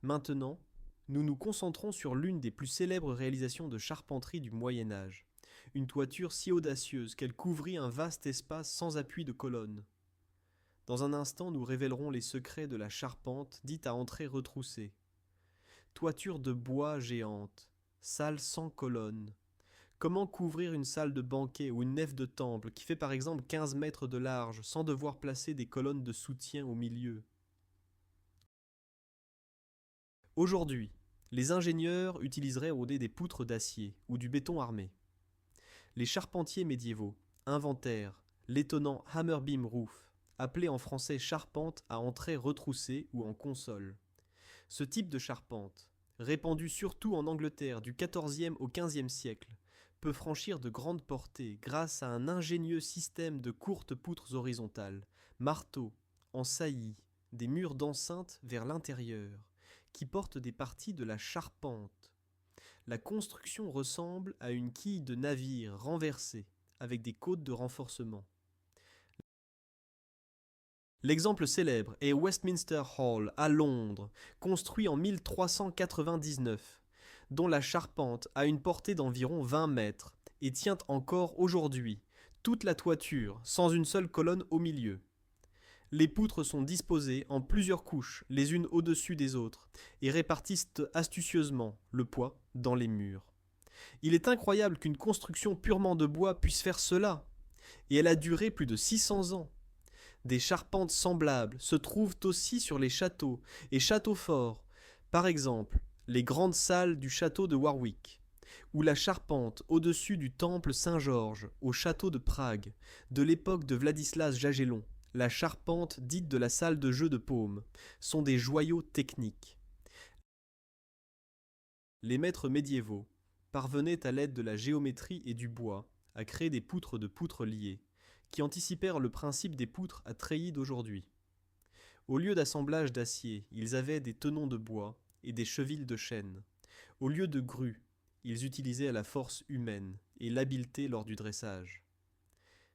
Maintenant, nous nous concentrons sur l'une des plus célèbres réalisations de charpenterie du Moyen Âge, une toiture si audacieuse qu'elle couvrit un vaste espace sans appui de colonnes. Dans un instant, nous révélerons les secrets de la charpente dite à entrée retroussée. Toiture de bois géante, salle sans colonnes. Comment couvrir une salle de banquet ou une nef de temple qui fait par exemple 15 mètres de large sans devoir placer des colonnes de soutien au milieu? Aujourd'hui, les ingénieurs utiliseraient rôder des poutres d'acier ou du béton armé. Les charpentiers médiévaux inventèrent l'étonnant hammerbeam roof, appelé en français charpente à entrée retroussée ou en console. Ce type de charpente, répandu surtout en Angleterre du XIVe au XVe siècle, peut franchir de grandes portées grâce à un ingénieux système de courtes poutres horizontales, marteaux, en saillie, des murs d'enceinte vers l'intérieur, qui portent des parties de la charpente. La construction ressemble à une quille de navire renversée, avec des côtes de renforcement. L'exemple célèbre est Westminster Hall à Londres, construit en 1399, dont la charpente a une portée d'environ 20 mètres et tient encore aujourd'hui toute la toiture sans une seule colonne au milieu. Les poutres sont disposées en plusieurs couches, les unes au-dessus des autres, et répartissent astucieusement le poids dans les murs. Il est incroyable qu'une construction purement de bois puisse faire cela, et elle a duré plus de 600 ans. Des charpentes semblables se trouvent aussi sur les châteaux et châteaux forts, par exemple les grandes salles du château de Warwick, ou la charpente au-dessus du temple Saint-Georges au château de Prague, de l'époque de Vladislas Jagellon, la charpente dite de la salle de jeu de paume, sont des joyaux techniques. Les maîtres médiévaux parvenaient à l'aide de la géométrie et du bois à créer des poutres de poutres liées, qui anticipèrent le principe des poutres à treillis d'aujourd'hui. Au lieu d'assemblage d'acier, ils avaient des tenons de bois et des chevilles de chêne. Au lieu de grues, ils utilisaient la force humaine et l'habileté lors du dressage.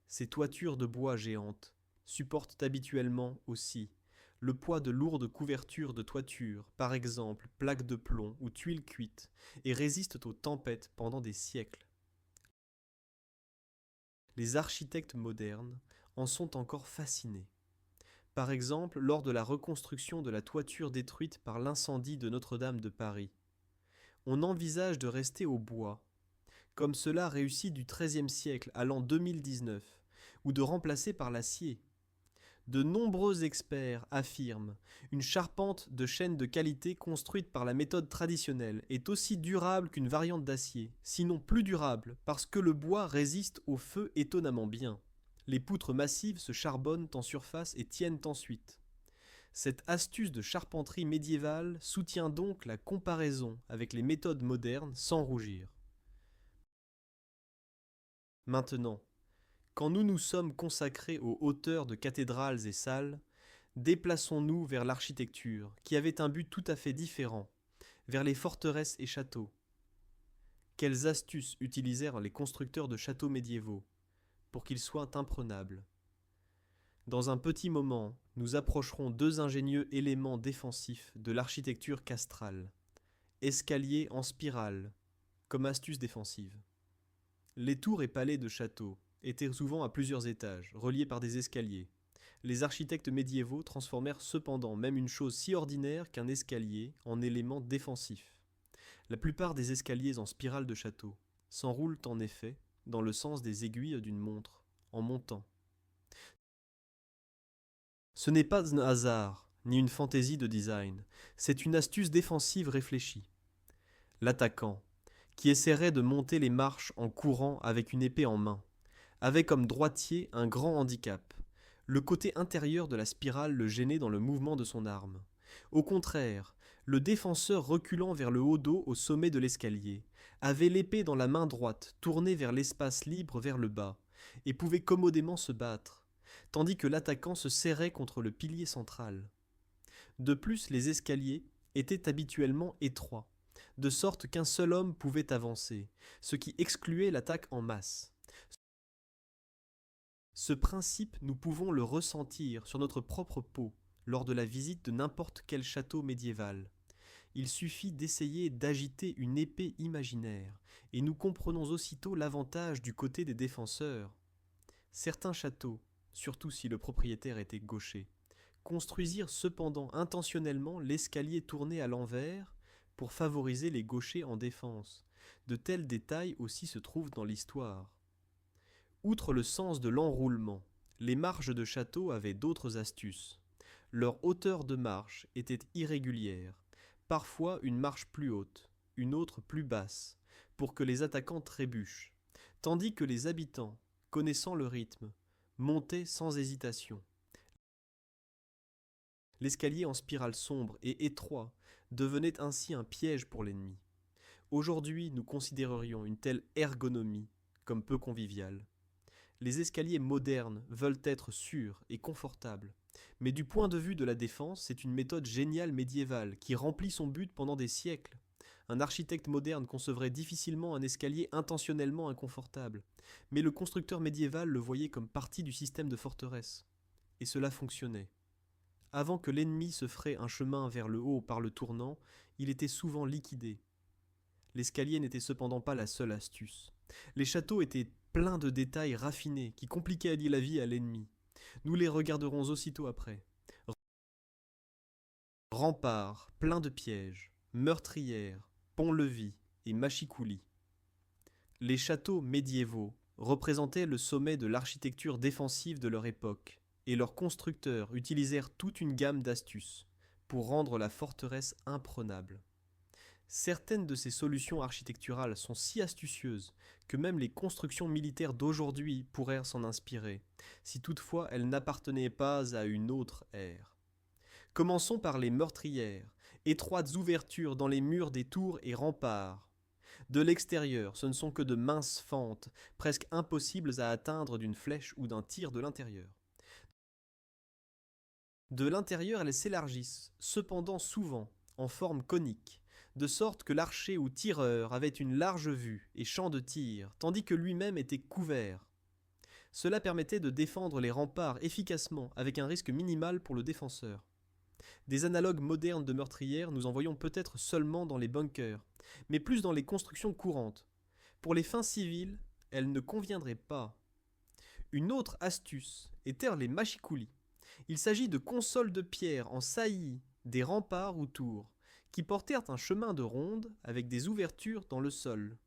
Ces toitures de bois géantes supportent habituellement aussi le poids de lourdes couvertures de toiture, par exemple plaques de plomb ou tuiles cuites, et résistent aux tempêtes pendant des siècles. Les architectes modernes en sont encore fascinés. Par exemple, lors de la reconstruction de la toiture détruite par l'incendie de Notre-Dame de Paris, on envisage de rester au bois, comme cela réussit du XIIIe siècle à l'an 2019, ou de remplacer par l'acier. De nombreux experts affirment une charpente de chêne de qualité construite par la méthode traditionnelle est aussi durable qu'une variante d'acier, sinon plus durable, parce que le bois résiste au feu étonnamment bien. Les poutres massives se charbonnent en surface et tiennent ensuite. Cette astuce de charpenterie médiévale soutient donc la comparaison avec les méthodes modernes sans rougir. Maintenant, quand nous nous sommes consacrés aux hauteurs de cathédrales et salles, déplaçons-nous vers l'architecture, qui avait un but tout à fait différent, vers les forteresses et châteaux. Quelles astuces utilisèrent les constructeurs de châteaux médiévaux pour qu'ils soient imprenables? Dans un petit moment, nous approcherons deux ingénieux éléments défensifs de l'architecture castrale. Escaliers en spirale, comme astuce défensive. Les tours et palais de châteaux étaient souvent à plusieurs étages, reliés par des escaliers. Les architectes médiévaux transformèrent cependant même une chose si ordinaire qu'un escalier en élément défensif. La plupart des escaliers en spirale de château s'enroulent en effet dans le sens des aiguilles d'une montre, en montant. Ce n'est pas un hasard, ni une fantaisie de design, c'est une astuce défensive réfléchie. L'attaquant, qui essaierait de monter les marches en courant avec une épée en main, avait comme droitier un grand handicap. Le côté intérieur de la spirale le gênait dans le mouvement de son arme. Au contraire, le défenseur reculant vers le haut dos au sommet de l'escalier avait l'épée dans la main droite, tournée vers l'espace libre vers le bas, et pouvait commodément se battre, tandis que l'attaquant se serrait contre le pilier central. De plus, les escaliers étaient habituellement étroits, de sorte qu'un seul homme pouvait avancer, ce qui excluait l'attaque en masse. Ce principe, nous pouvons le ressentir sur notre propre peau lors de la visite de n'importe quel château médiéval. Il suffit d'essayer d'agiter une épée imaginaire, et nous comprenons aussitôt l'avantage du côté des défenseurs. Certains châteaux, surtout si le propriétaire était gaucher, construisirent cependant intentionnellement l'escalier tourné à l'envers pour favoriser les gauchers en défense. De tels détails aussi se trouvent dans l'histoire. Outre le sens de l'enroulement, les marches de château avaient d'autres astuces. Leur hauteur de marche était irrégulière, parfois une marche plus haute, une autre plus basse, pour que les attaquants trébuchent, tandis que les habitants, connaissant le rythme, montaient sans hésitation. L'escalier en spirale sombre et étroit devenait ainsi un piège pour l'ennemi. Aujourd'hui, nous considérerions une telle ergonomie comme peu conviviale. Les escaliers modernes veulent être sûrs et confortables. Mais du point de vue de la défense, c'est une méthode géniale médiévale qui remplit son but pendant des siècles. Un architecte moderne concevrait difficilement un escalier intentionnellement inconfortable, mais le constructeur médiéval le voyait comme partie du système de forteresse. Et cela fonctionnait. Avant que l'ennemi se ferait un chemin vers le haut par le tournant, il était souvent liquidé. L'escalier n'était cependant pas la seule astuce. Les châteaux étaient pleins de détails raffinés qui compliquaient la vie à l'ennemi. Nous les regarderons aussitôt après. Remparts, pleins de pièges, meurtrières, ponts-levis et machicoulis. Les châteaux médiévaux représentaient le sommet de l'architecture défensive de leur époque, et leurs constructeurs utilisèrent toute une gamme d'astuces pour rendre la forteresse imprenable. Certaines de ces solutions architecturales sont si astucieuses que même les constructions militaires d'aujourd'hui pourraient s'en inspirer, si toutefois elles n'appartenaient pas à une autre ère. Commençons par les meurtrières, étroites ouvertures dans les murs des tours et remparts. De l'extérieur, ce ne sont que de minces fentes, presque impossibles à atteindre d'une flèche ou d'un tir de l'intérieur. De l'intérieur, elles s'élargissent, cependant souvent, en forme conique, de sorte que l'archer ou tireur avait une large vue et champ de tir, tandis que lui-même était couvert. Cela permettait de défendre les remparts efficacement avec un risque minimal pour le défenseur. Des analogues modernes de meurtrières, nous en voyons peut-être seulement dans les bunkers, mais plus dans les constructions courantes. Pour les fins civiles, elles ne conviendraient pas. Une autre astuce était les machicoulis. Il s'agit de consoles de pierre en saillie des remparts ou tours, qui portèrent un chemin de ronde avec des ouvertures dans le sol.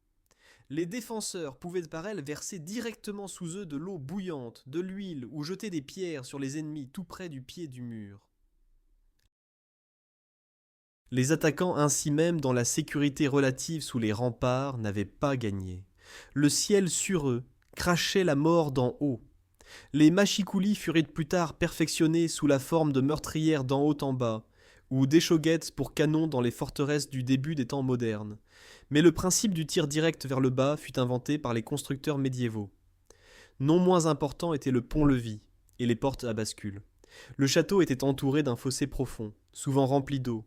Les défenseurs pouvaient par elles verser directement sous eux de l'eau bouillante, de l'huile ou jeter des pierres sur les ennemis tout près du pied du mur. Les attaquants ainsi même dans la sécurité relative sous les remparts n'avaient pas gagné. Le ciel sur eux crachait la mort d'en haut. Les machicoulis furent plus tard perfectionnés sous la forme de meurtrières d'en haut en bas, ou d'échauguettes pour canons dans les forteresses du début des temps modernes. Mais le principe du tir direct vers le bas fut inventé par les constructeurs médiévaux. Non moins important était le pont-levis et les portes à bascule. Le château était entouré d'un fossé profond, souvent rempli d'eau.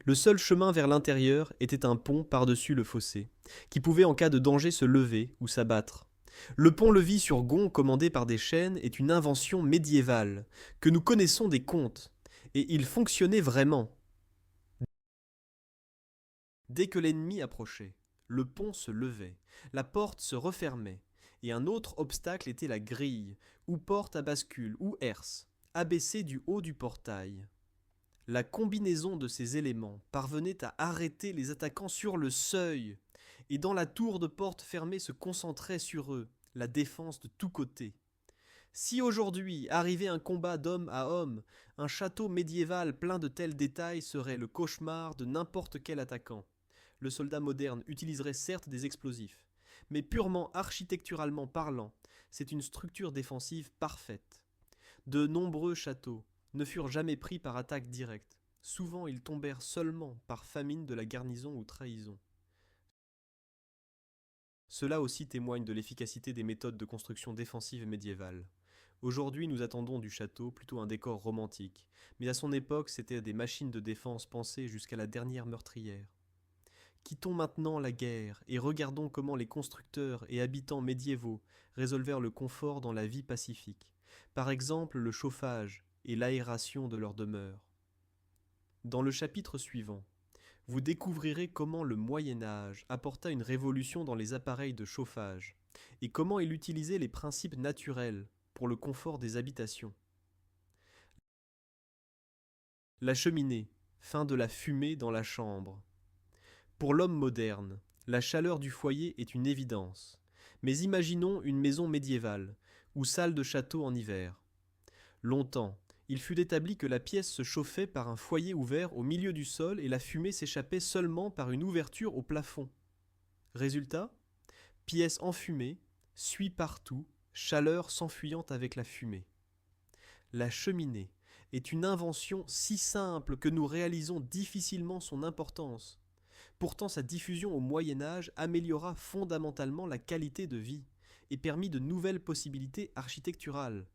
Le seul chemin vers l'intérieur était un pont par-dessus le fossé, qui pouvait en cas de danger se lever ou s'abattre. Le pont-levis sur gonds commandé par des chênes est une invention médiévale, que nous connaissons des contes, et il fonctionnait vraiment. Dès que l'ennemi approchait, le pont se levait, la porte se refermait, et un autre obstacle était la grille, ou porte à bascule, ou herse, abaissée du haut du portail. La combinaison de ces éléments parvenait à arrêter les attaquants sur le seuil, et dans la tour de porte fermée se concentrait sur eux la défense de tous côtés. Si aujourd'hui arrivait un combat d'homme à homme, un château médiéval plein de tels détails serait le cauchemar de n'importe quel attaquant. Le soldat moderne utiliserait certes des explosifs, mais purement architecturalement parlant, c'est une structure défensive parfaite. De nombreux châteaux ne furent jamais pris par attaque directe. Souvent ils tombèrent seulement par famine de la garnison ou trahison. Cela aussi témoigne de l'efficacité des méthodes de construction défensive médiévale. Aujourd'hui, nous attendons du château plutôt un décor romantique, mais à son époque, c'était des machines de défense pensées jusqu'à la dernière meurtrière. Quittons maintenant la guerre et regardons comment les constructeurs et habitants médiévaux résolvèrent le confort dans la vie pacifique. Par exemple, le chauffage et l'aération de leurs demeures. Dans le chapitre suivant, vous découvrirez comment le Moyen Âge apporta une révolution dans les appareils de chauffage et comment il utilisait les principes naturels pour le confort des habitations. La cheminée, fin de la fumée dans la chambre. Pour l'homme moderne, la chaleur du foyer est une évidence. Mais imaginons une maison médiévale, ou salle de château en hiver. Longtemps, il fut établi que la pièce se chauffait par un foyer ouvert au milieu du sol et la fumée s'échappait seulement par une ouverture au plafond. Résultat, pièce enfumée, suie partout, chaleur s'enfuyant avec la fumée. La cheminée est une invention si simple que nous réalisons difficilement son importance. Pourtant, sa diffusion au Moyen Âge améliora fondamentalement la qualité de vie, et permit de nouvelles possibilités architecturales.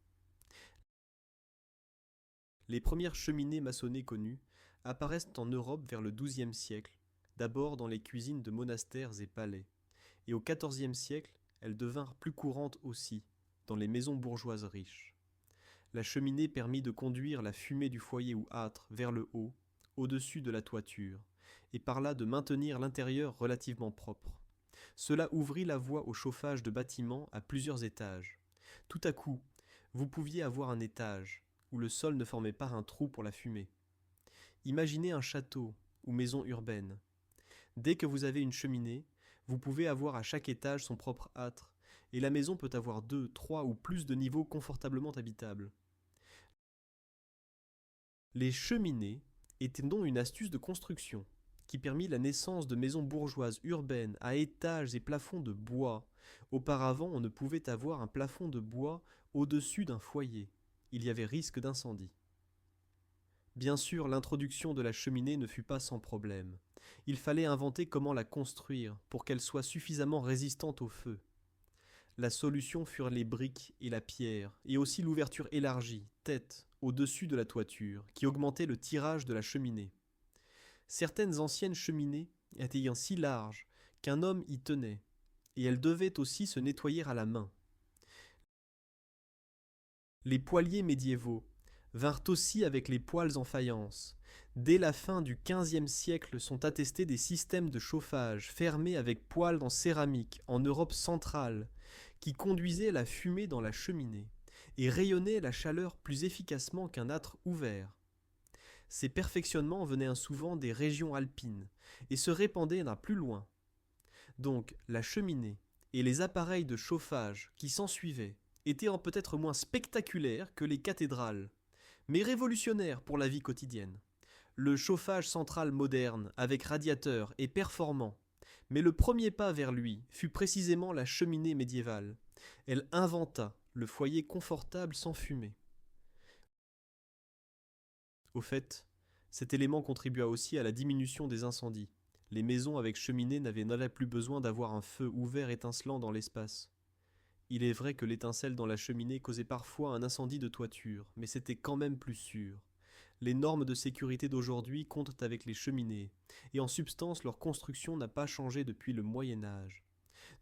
Les premières cheminées maçonnées connues apparaissent en Europe vers le XIIe siècle, d'abord dans les cuisines de monastères et palais, et au XIVe siècle, elles devinrent plus courantes aussi, dans les maisons bourgeoises riches. La cheminée permit de conduire la fumée du foyer ou âtre vers le haut, au-dessus de la toiture, et par là de maintenir l'intérieur relativement propre. Cela ouvrit la voie au chauffage de bâtiments à plusieurs étages. Tout à coup, vous pouviez avoir un étage, où le sol ne formait pas un trou pour la fumée. Imaginez un château ou maison urbaine. Dès que vous avez une cheminée, vous pouvez avoir à chaque étage son propre âtre, et la maison peut avoir 2, 3 ou plus de niveaux confortablement habitables. Les cheminées étaient donc une astuce de construction qui permit la naissance de maisons bourgeoises urbaines à étages et plafonds de bois. Auparavant, on ne pouvait avoir un plafond de bois au-dessus d'un foyer. Il y avait risque d'incendie. Bien sûr, l'introduction de la cheminée ne fut pas sans problème. Il fallait inventer comment la construire pour qu'elle soit suffisamment résistante au feu. La solution furent les briques et la pierre, et aussi l'ouverture élargie, tête, au-dessus de la toiture, qui augmentait le tirage de la cheminée. Certaines anciennes cheminées étaient si larges qu'un homme y tenait, et elles devaient aussi se nettoyer à la main. Les poêliers médiévaux vinrent aussi avec les poêles en faïence. Dès la fin du XVe siècle sont attestés des systèmes de chauffage fermés avec poêles en céramique en Europe centrale, qui conduisaient la fumée dans la cheminée et rayonnaient la chaleur plus efficacement qu'un âtre ouvert. Ces perfectionnements venaient souvent des régions alpines et se répandaient d'un plus loin. Donc la cheminée et les appareils de chauffage qui s'ensuivaient étaient peut-être moins spectaculaires que les cathédrales, mais révolutionnaires pour la vie quotidienne. Le chauffage central moderne, avec radiateur, est performant, mais le premier pas vers lui fut précisément la cheminée médiévale. Elle inventa le foyer confortable sans fumée. Au fait, cet élément contribua aussi à la diminution des incendies. Les maisons avec cheminée n'avaient plus besoin d'avoir un feu ouvert étincelant dans l'espace. Il est vrai que l'étincelle dans la cheminée causait parfois un incendie de toiture, mais c'était quand même plus sûr. Les normes de sécurité d'aujourd'hui comptent avec les cheminées, et en substance leur construction n'a pas changé depuis le Moyen Âge.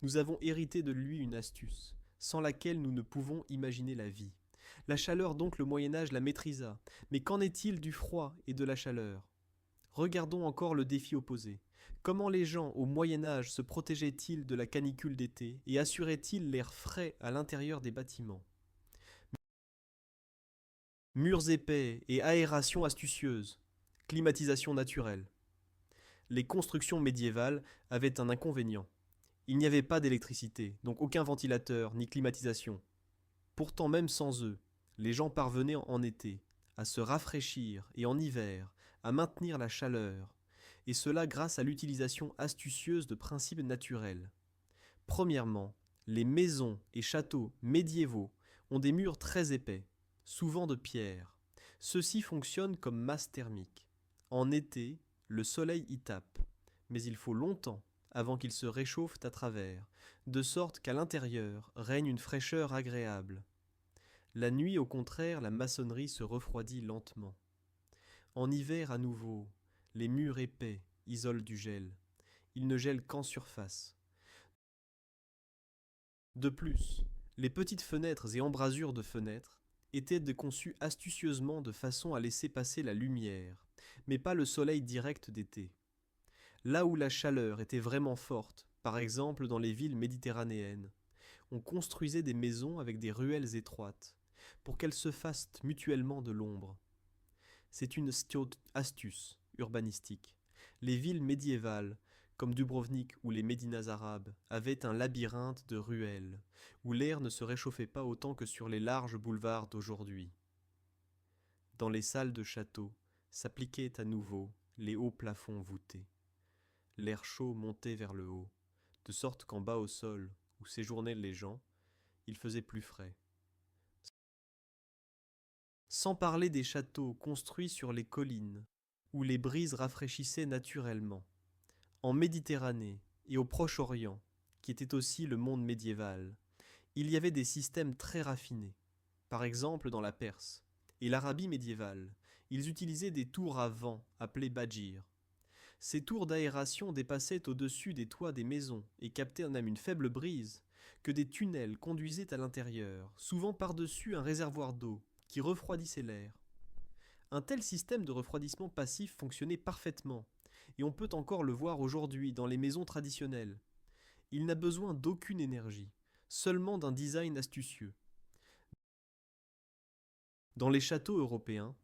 Nous avons hérité de lui une astuce, sans laquelle nous ne pouvons imaginer la vie. La chaleur donc le Moyen Âge la maîtrisa, mais qu'en est-il du froid et de la chaleur? Regardons encore le défi opposé. Comment les gens au Moyen Âge se protégeaient-ils de la canicule d'été et assuraient-ils l'air frais à l'intérieur des bâtiments? Murs épais et aération astucieuse, climatisation naturelle. Les constructions médiévales avaient un inconvénient. Il n'y avait pas d'électricité, donc aucun ventilateur ni climatisation. Pourtant même sans eux, les gens parvenaient en été à se rafraîchir et en hiver à maintenir la chaleur, et cela grâce à l'utilisation astucieuse de principes naturels. Premièrement, les maisons et châteaux médiévaux ont des murs très épais, souvent de pierre. Ceux-ci fonctionnent comme masse thermique. En été, le soleil y tape, mais il faut longtemps avant qu'ils se réchauffent à travers, de sorte qu'à l'intérieur règne une fraîcheur agréable. La nuit, au contraire, la maçonnerie se refroidit lentement. En hiver, à nouveau, les murs épais isolent du gel. Ils ne gèlent qu'en surface. De plus, les petites fenêtres et embrasures de fenêtres étaient conçues astucieusement de façon à laisser passer la lumière, mais pas le soleil direct d'été. Là où la chaleur était vraiment forte, par exemple dans les villes méditerranéennes, on construisait des maisons avec des ruelles étroites, pour qu'elles se fassent mutuellement de l'ombre. C'est une astuce urbanistique. Les villes médiévales, comme Dubrovnik ou les médinas arabes, avaient un labyrinthe de ruelles, où l'air ne se réchauffait pas autant que sur les larges boulevards d'aujourd'hui. Dans les salles de château s'appliquaient à nouveau les hauts plafonds voûtés. L'air chaud montait vers le haut, de sorte qu'en bas au sol, où séjournaient les gens, il faisait plus frais. Sans parler des châteaux construits sur les collines, où les brises rafraîchissaient naturellement. En Méditerranée et au Proche-Orient, qui était aussi le monde médiéval, Il y avait des systèmes très raffinés. Par exemple dans la Perse et l'Arabie médiévale, ils utilisaient des tours à vent appelées bajir. Ces tours d'aération dépassaient au-dessus des toits des maisons et captaient même une faible brise que des tunnels conduisaient à l'intérieur, souvent par-dessus un réservoir d'eau qui refroidissait l'air. Un tel système de refroidissement passif fonctionnait parfaitement, et on peut encore le voir aujourd'hui dans les maisons traditionnelles. Il n'a besoin d'aucune énergie, seulement d'un design astucieux. Dans les châteaux européens,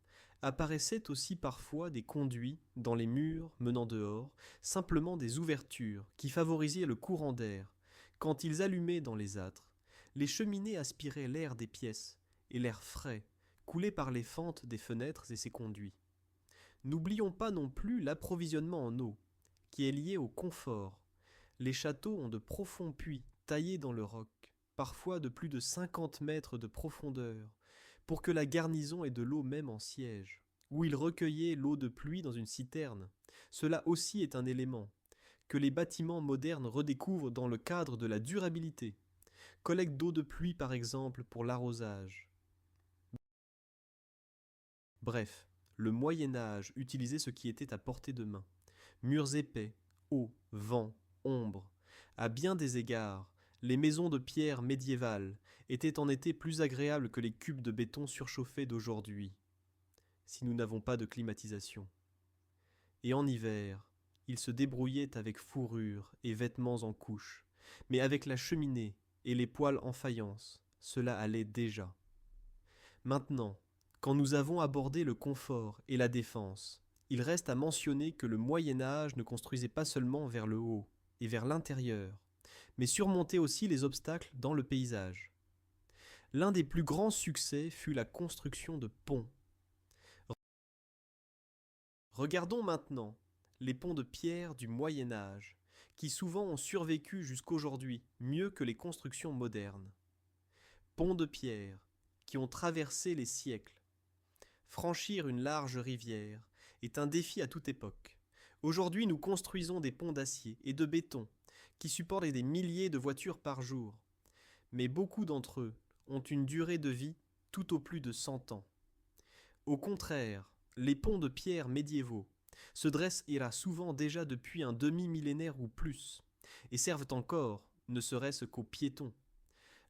apparaissaient aussi parfois des conduits dans les murs menant dehors, simplement des ouvertures qui favorisaient le courant d'air. Quand ils allumaient dans les âtres, les cheminées aspiraient l'air des pièces, et l'air frais coulait par les fentes des fenêtres et ses conduits. N'oublions pas non plus l'approvisionnement en eau, qui est lié au confort. Les châteaux ont de profonds puits taillés dans le roc, parfois de plus de 50 mètres de profondeur, pour que la garnison ait de l'eau même en siège, où ils recueillaient l'eau de pluie dans une citerne. Cela aussi est un élément que les bâtiments modernes redécouvrent dans le cadre de la durabilité. Collecte d'eau de pluie par exemple pour l'arrosage. Bref, le Moyen Âge utilisait ce qui était à portée de main. Murs épais, eau, vent, ombre. À bien des égards, les maisons de pierre médiévales étaient en été plus agréables que les cubes de béton surchauffés d'aujourd'hui, si nous n'avons pas de climatisation. Et en hiver, ils se débrouillaient avec fourrure et vêtements en couche, mais avec la cheminée et les poêles en faïence, cela allait déjà. Maintenant, quand nous avons abordé le confort et la défense, il reste à mentionner que le Moyen Âge ne construisait pas seulement vers le haut et vers l'intérieur, mais surmontait aussi les obstacles dans le paysage. L'un des plus grands succès fut la construction de ponts. Regardons maintenant les ponts de pierre du Moyen Âge, qui souvent ont survécu jusqu'aujourd'hui mieux que les constructions modernes. Ponts de pierre qui ont traversé les siècles. Franchir une large rivière est un défi à toute époque. Aujourd'hui, nous construisons des ponts d'acier et de béton qui supportent des milliers de voitures par jour. Mais beaucoup d'entre eux ont une durée de vie tout au plus de 100 ans. Au contraire, les ponts de pierre médiévaux se dressent hélas souvent déjà depuis un demi-millénaire ou plus, et servent encore, ne serait-ce qu'aux piétons.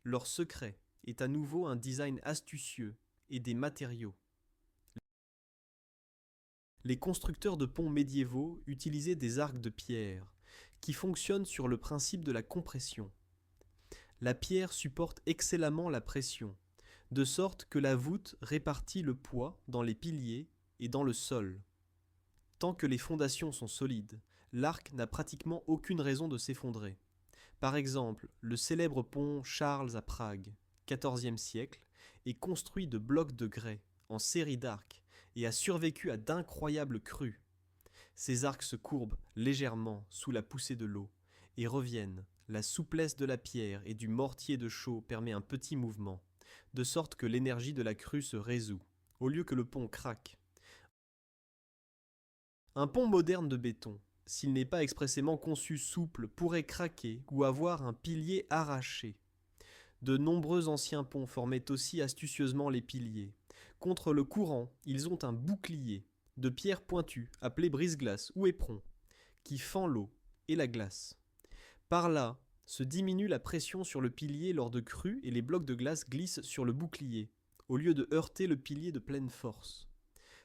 Leur secret est à nouveau un design astucieux et des matériaux. Les constructeurs de ponts médiévaux utilisaient des arcs de pierre, qui fonctionnent sur le principe de la compression. La pierre supporte excellemment la pression, de sorte que la voûte répartit le poids dans les piliers et dans le sol. Tant que les fondations sont solides, l'arc n'a pratiquement aucune raison de s'effondrer. Par exemple, le célèbre pont Charles à Prague, XIVe siècle, est construit de blocs de grès, en série d'arcs, et a survécu à d'incroyables crues. Ces arcs se courbent légèrement sous la poussée de l'eau, et reviennent. La souplesse de la pierre et du mortier de chaux permet un petit mouvement, de sorte que l'énergie de la crue se résout, au lieu que le pont craque. Un pont moderne de béton, s'il n'est pas expressément conçu souple, pourrait craquer ou avoir un pilier arraché. De nombreux anciens ponts formaient aussi astucieusement les piliers. Contre le courant, ils ont un bouclier de pierre pointue, appelé brise-glace ou éperon, qui fend l'eau et la glace. Par là, se diminue la pression sur le pilier lors de crues et les blocs de glace glissent sur le bouclier, au lieu de heurter le pilier de pleine force.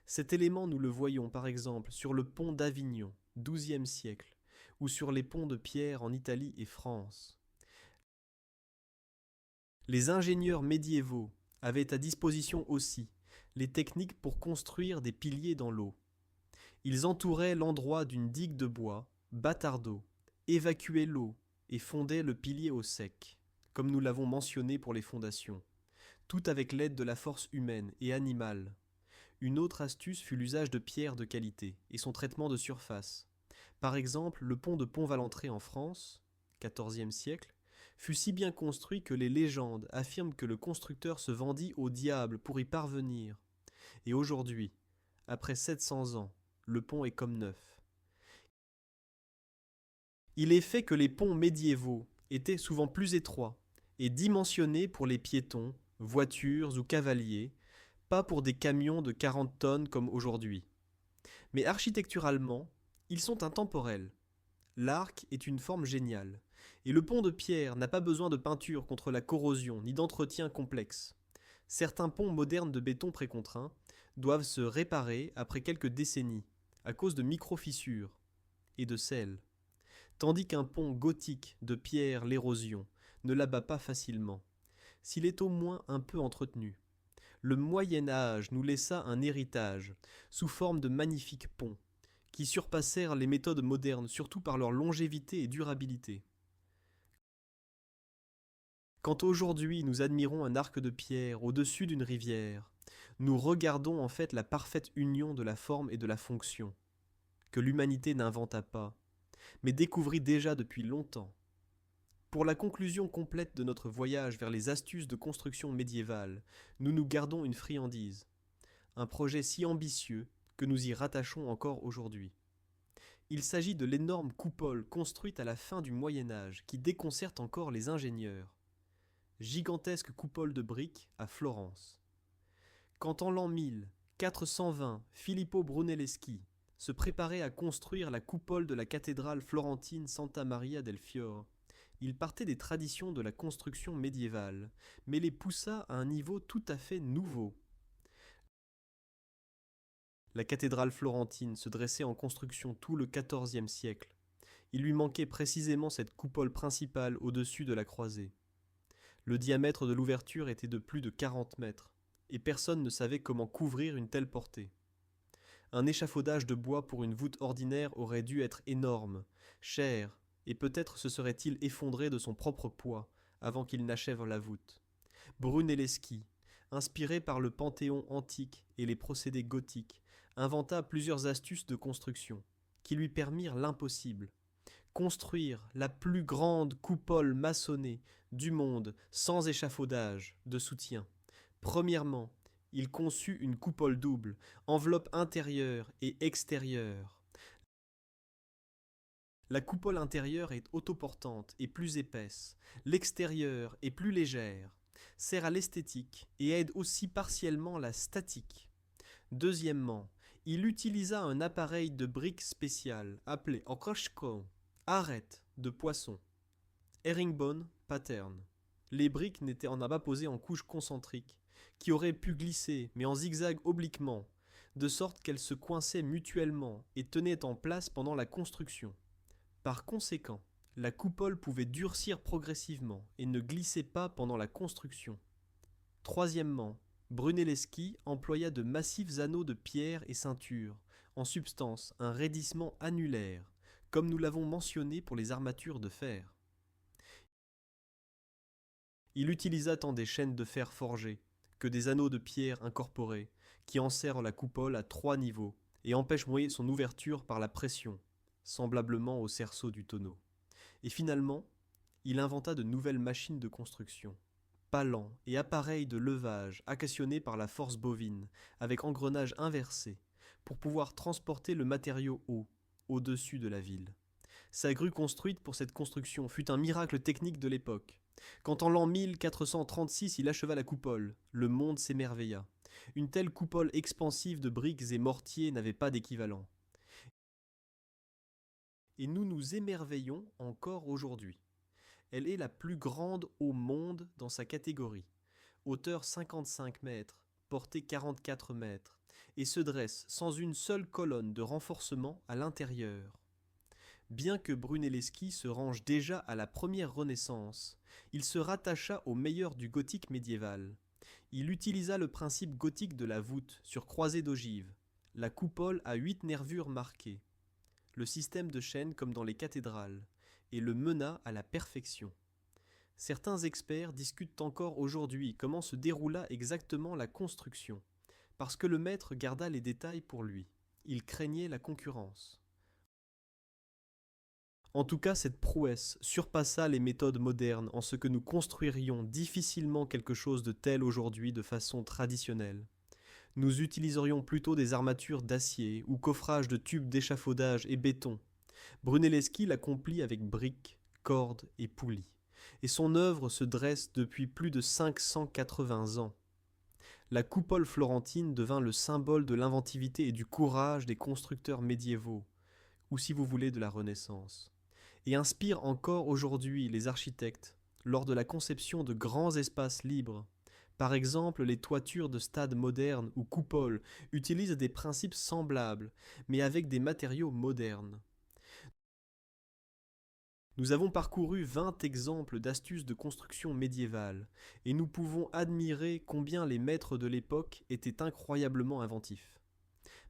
Cet élément, nous le voyons par exemple sur le pont d'Avignon, XIIe siècle, ou sur les ponts de pierre en Italie et France. Les ingénieurs médiévaux avaient à disposition aussi les techniques pour construire des piliers dans l'eau. Ils entouraient l'endroit d'une digue de bois, bâtardeau, évacuaient l'eau et fondaient le pilier au sec, comme nous l'avons mentionné pour les fondations, tout avec l'aide de la force humaine et animale. Une autre astuce fut l'usage de pierres de qualité et son traitement de surface. Par exemple, le pont de Pont-Valentré en France, XIVe siècle, fut si bien construit que les légendes affirment que le constructeur se vendit au diable pour y parvenir. Et aujourd'hui, après 700 ans, le pont est comme neuf. Il est fait que les ponts médiévaux étaient souvent plus étroits et dimensionnés pour les piétons, voitures ou cavaliers, pas pour des camions de 40 tonnes comme aujourd'hui. Mais architecturalement, ils sont intemporels. L'arc est une forme géniale, et le pont de pierre n'a pas besoin de peinture contre la corrosion ni d'entretien complexe. Certains ponts modernes de béton précontraint doivent se réparer après quelques décennies, à cause de micro-fissures et de sel, tandis qu'un pont gothique de pierre l'érosion ne l'abat pas facilement, s'il est au moins un peu entretenu. Le Moyen Âge nous laissa un héritage, sous forme de magnifiques ponts, qui surpassèrent les méthodes modernes surtout par leur longévité et durabilité. Quand aujourd'hui nous admirons un arc de pierre au-dessus d'une rivière, nous regardons en fait la parfaite union de la forme et de la fonction, que l'humanité n'inventa pas, mais découvrit déjà depuis longtemps. Pour la conclusion complète de notre voyage vers les astuces de construction médiévale, nous nous gardons une friandise, un projet si ambitieux que nous y rattachons encore aujourd'hui. Il s'agit de l'énorme coupole construite à la fin du Moyen Âge qui déconcerte encore les ingénieurs. Gigantesque coupole de briques à Florence. Quand en l'an 1420, Filippo Brunelleschi se préparait à construire la coupole de la cathédrale florentine Santa Maria del Fiore, il partait des traditions de la construction médiévale, mais les poussa à un niveau tout à fait nouveau. La cathédrale florentine se dressait en construction tout le XIVe siècle. Il lui manquait précisément cette coupole principale au-dessus de la croisée. Le diamètre de l'ouverture était de plus de 40 mètres, et personne ne savait comment couvrir une telle portée. Un échafaudage de bois pour une voûte ordinaire aurait dû être énorme, cher, et peut-être se serait-il effondré de son propre poids avant qu'il n'achève la voûte. Brunelleschi, inspiré par le panthéon antique et les procédés gothiques, inventa plusieurs astuces de construction qui lui permirent l'impossible. Construire la plus grande coupole maçonnée du monde sans échafaudage de soutien. Premièrement, il conçut une coupole double, enveloppe intérieure et extérieure. La coupole intérieure est autoportante et plus épaisse, l'extérieure est plus légère, sert à l'esthétique et aide aussi partiellement la statique. Deuxièmement, il utilisa un appareil de briques spécial appelé okroshko, arête de poisson, herringbone pattern. Les briques n'étaient en abat posées en couches concentriques, qui auraient pu glisser, mais en zigzag obliquement, de sorte qu'elles se coinçaient mutuellement et tenaient en place pendant la construction. Par conséquent, la coupole pouvait durcir progressivement et ne glissait pas pendant la construction. Troisièmement, Brunelleschi employa de massifs anneaux de pierre et ceinture, en substance un raidissement annulaire, comme nous l'avons mentionné pour les armatures de fer. Il utilisa tant des chaînes de fer forgées que des anneaux de pierre incorporés, qui enserrent la coupole à 3 niveaux et empêchent son ouverture par la pression, semblablement au cerceau du tonneau. Et finalement, il inventa de nouvelles machines de construction, palans et appareils de levage occasionnés par la force bovine, avec engrenages inversés, pour pouvoir transporter le matériau haut, au-dessus de la ville. Sa grue construite pour cette construction fut un miracle technique de l'époque. Quand en l'an 1436 il acheva la coupole, le monde s'émerveilla. Une telle coupole expansive de briques et mortiers n'avait pas d'équivalent. Et nous nous émerveillons encore aujourd'hui. Elle est la plus grande au monde dans sa catégorie. Hauteur 55 mètres, portée 44 mètres, et se dresse sans une seule colonne de renforcement à l'intérieur. Bien que Brunelleschi se range déjà à la première Renaissance, il se rattacha au meilleur du gothique médiéval. Il utilisa le principe gothique de la voûte sur croisée d'ogive, la coupole à 8 nervures marquées, le système de chaînes comme dans les cathédrales, et le mena à la perfection. Certains experts discutent encore aujourd'hui comment se déroula exactement la construction, parce que le maître garda les détails pour lui. Il craignait la concurrence. En tout cas, cette prouesse surpassa les méthodes modernes en ce que nous construirions difficilement quelque chose de tel aujourd'hui de façon traditionnelle. Nous utiliserions plutôt des armatures d'acier ou coffrages de tubes d'échafaudage et béton. Brunelleschi l'accomplit avec briques, cordes et poulies. et son œuvre se dresse depuis plus de 580 ans. La coupole florentine devint le symbole de l'inventivité et du courage des constructeurs médiévaux, ou si vous voulez de la Renaissance, et inspire encore aujourd'hui les architectes lors de la conception de grands espaces libres. Par exemple, les toitures de stades modernes ou coupoles utilisent des principes semblables, mais avec des matériaux modernes. Nous avons parcouru 20 exemples d'astuces de construction médiévale, et nous pouvons admirer combien les maîtres de l'époque étaient incroyablement inventifs.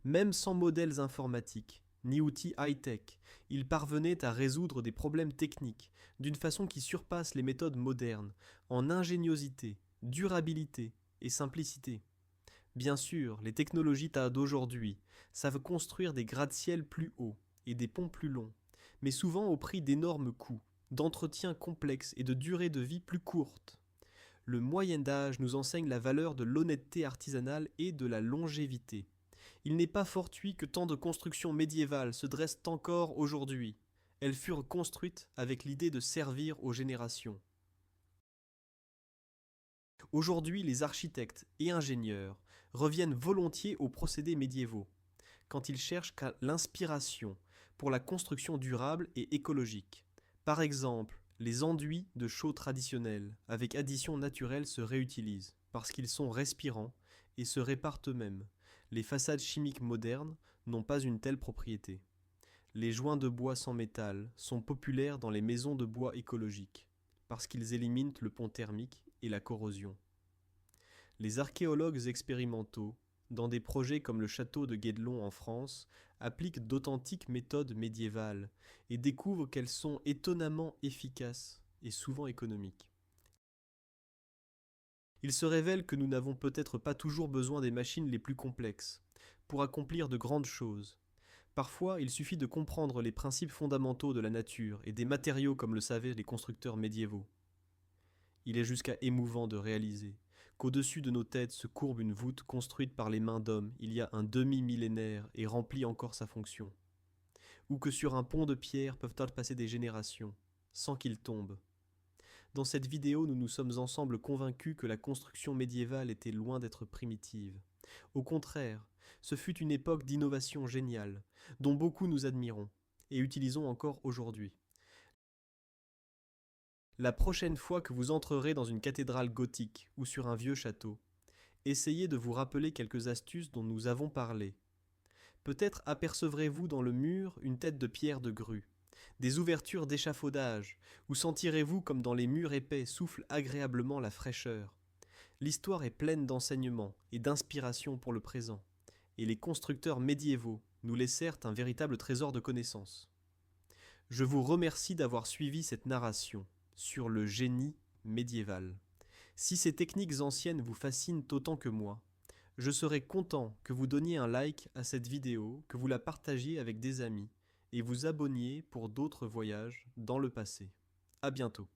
Même sans modèles informatiques, ni outils high-tech, ils parvenaient à résoudre des problèmes techniques d'une façon qui surpasse les méthodes modernes, en ingéniosité, durabilité et simplicité. Bien sûr, les technologies d'aujourd'hui savent construire des gratte-ciel plus hauts et des ponts plus longs, mais souvent au prix d'énormes coûts, d'entretien complexes et de durée de vie plus courte. Le Moyen Âge nous enseigne la valeur de l'honnêteté artisanale et de la longévité. Il n'est pas fortuit que tant de constructions médiévales se dressent encore aujourd'hui. Elles furent construites avec l'idée de servir aux générations. Aujourd'hui, les architectes et ingénieurs reviennent volontiers aux procédés médiévaux, quand ils cherchent l'inspiration pour la construction durable et écologique. Par exemple, les enduits de chaux traditionnels avec addition naturelle se réutilisent parce qu'ils sont respirants et se réparent eux-mêmes. Les façades chimiques modernes n'ont pas une telle propriété. Les joints de bois sans métal sont populaires dans les maisons de bois écologiques parce qu'ils éliminent le pont thermique et la corrosion. Les archéologues expérimentaux, dans des projets comme le château de Guédelon en France, appliquent d'authentiques méthodes médiévales et découvrent qu'elles sont étonnamment efficaces et souvent économiques. Il se révèle que nous n'avons peut-être pas toujours besoin des machines les plus complexes pour accomplir de grandes choses. Parfois, il suffit de comprendre les principes fondamentaux de la nature et des matériaux comme le savaient les constructeurs médiévaux. Il est jusqu'à émouvant de réaliser qu'au-dessus de nos têtes se courbe une voûte construite par les mains d'hommes il y a un demi-millénaire et remplit encore sa fonction. Ou que sur un pont de pierre peuvent passer des générations, sans qu'il tombe. Dans cette vidéo, nous nous sommes ensemble convaincus que la construction médiévale était loin d'être primitive. Au contraire, ce fut une époque d'innovation géniale, dont beaucoup nous admirons et utilisons encore aujourd'hui. La prochaine fois que vous entrerez dans une cathédrale gothique ou sur un vieux château, essayez de vous rappeler quelques astuces dont nous avons parlé. Peut-être apercevrez-vous dans le mur une tête de pierre de grue, des ouvertures d'échafaudage, ou sentirez-vous comme dans les murs épais souffle agréablement la fraîcheur. L'histoire est pleine d'enseignements et d'inspiration pour le présent, et les constructeurs médiévaux nous laissèrent un véritable trésor de connaissances. Je vous remercie d'avoir suivi cette narration sur le génie médiéval. Si ces techniques anciennes vous fascinent autant que moi, je serais content que vous donniez un like à cette vidéo, que vous la partagiez avec des amis et vous abonniez pour d'autres voyages dans le passé. À bientôt.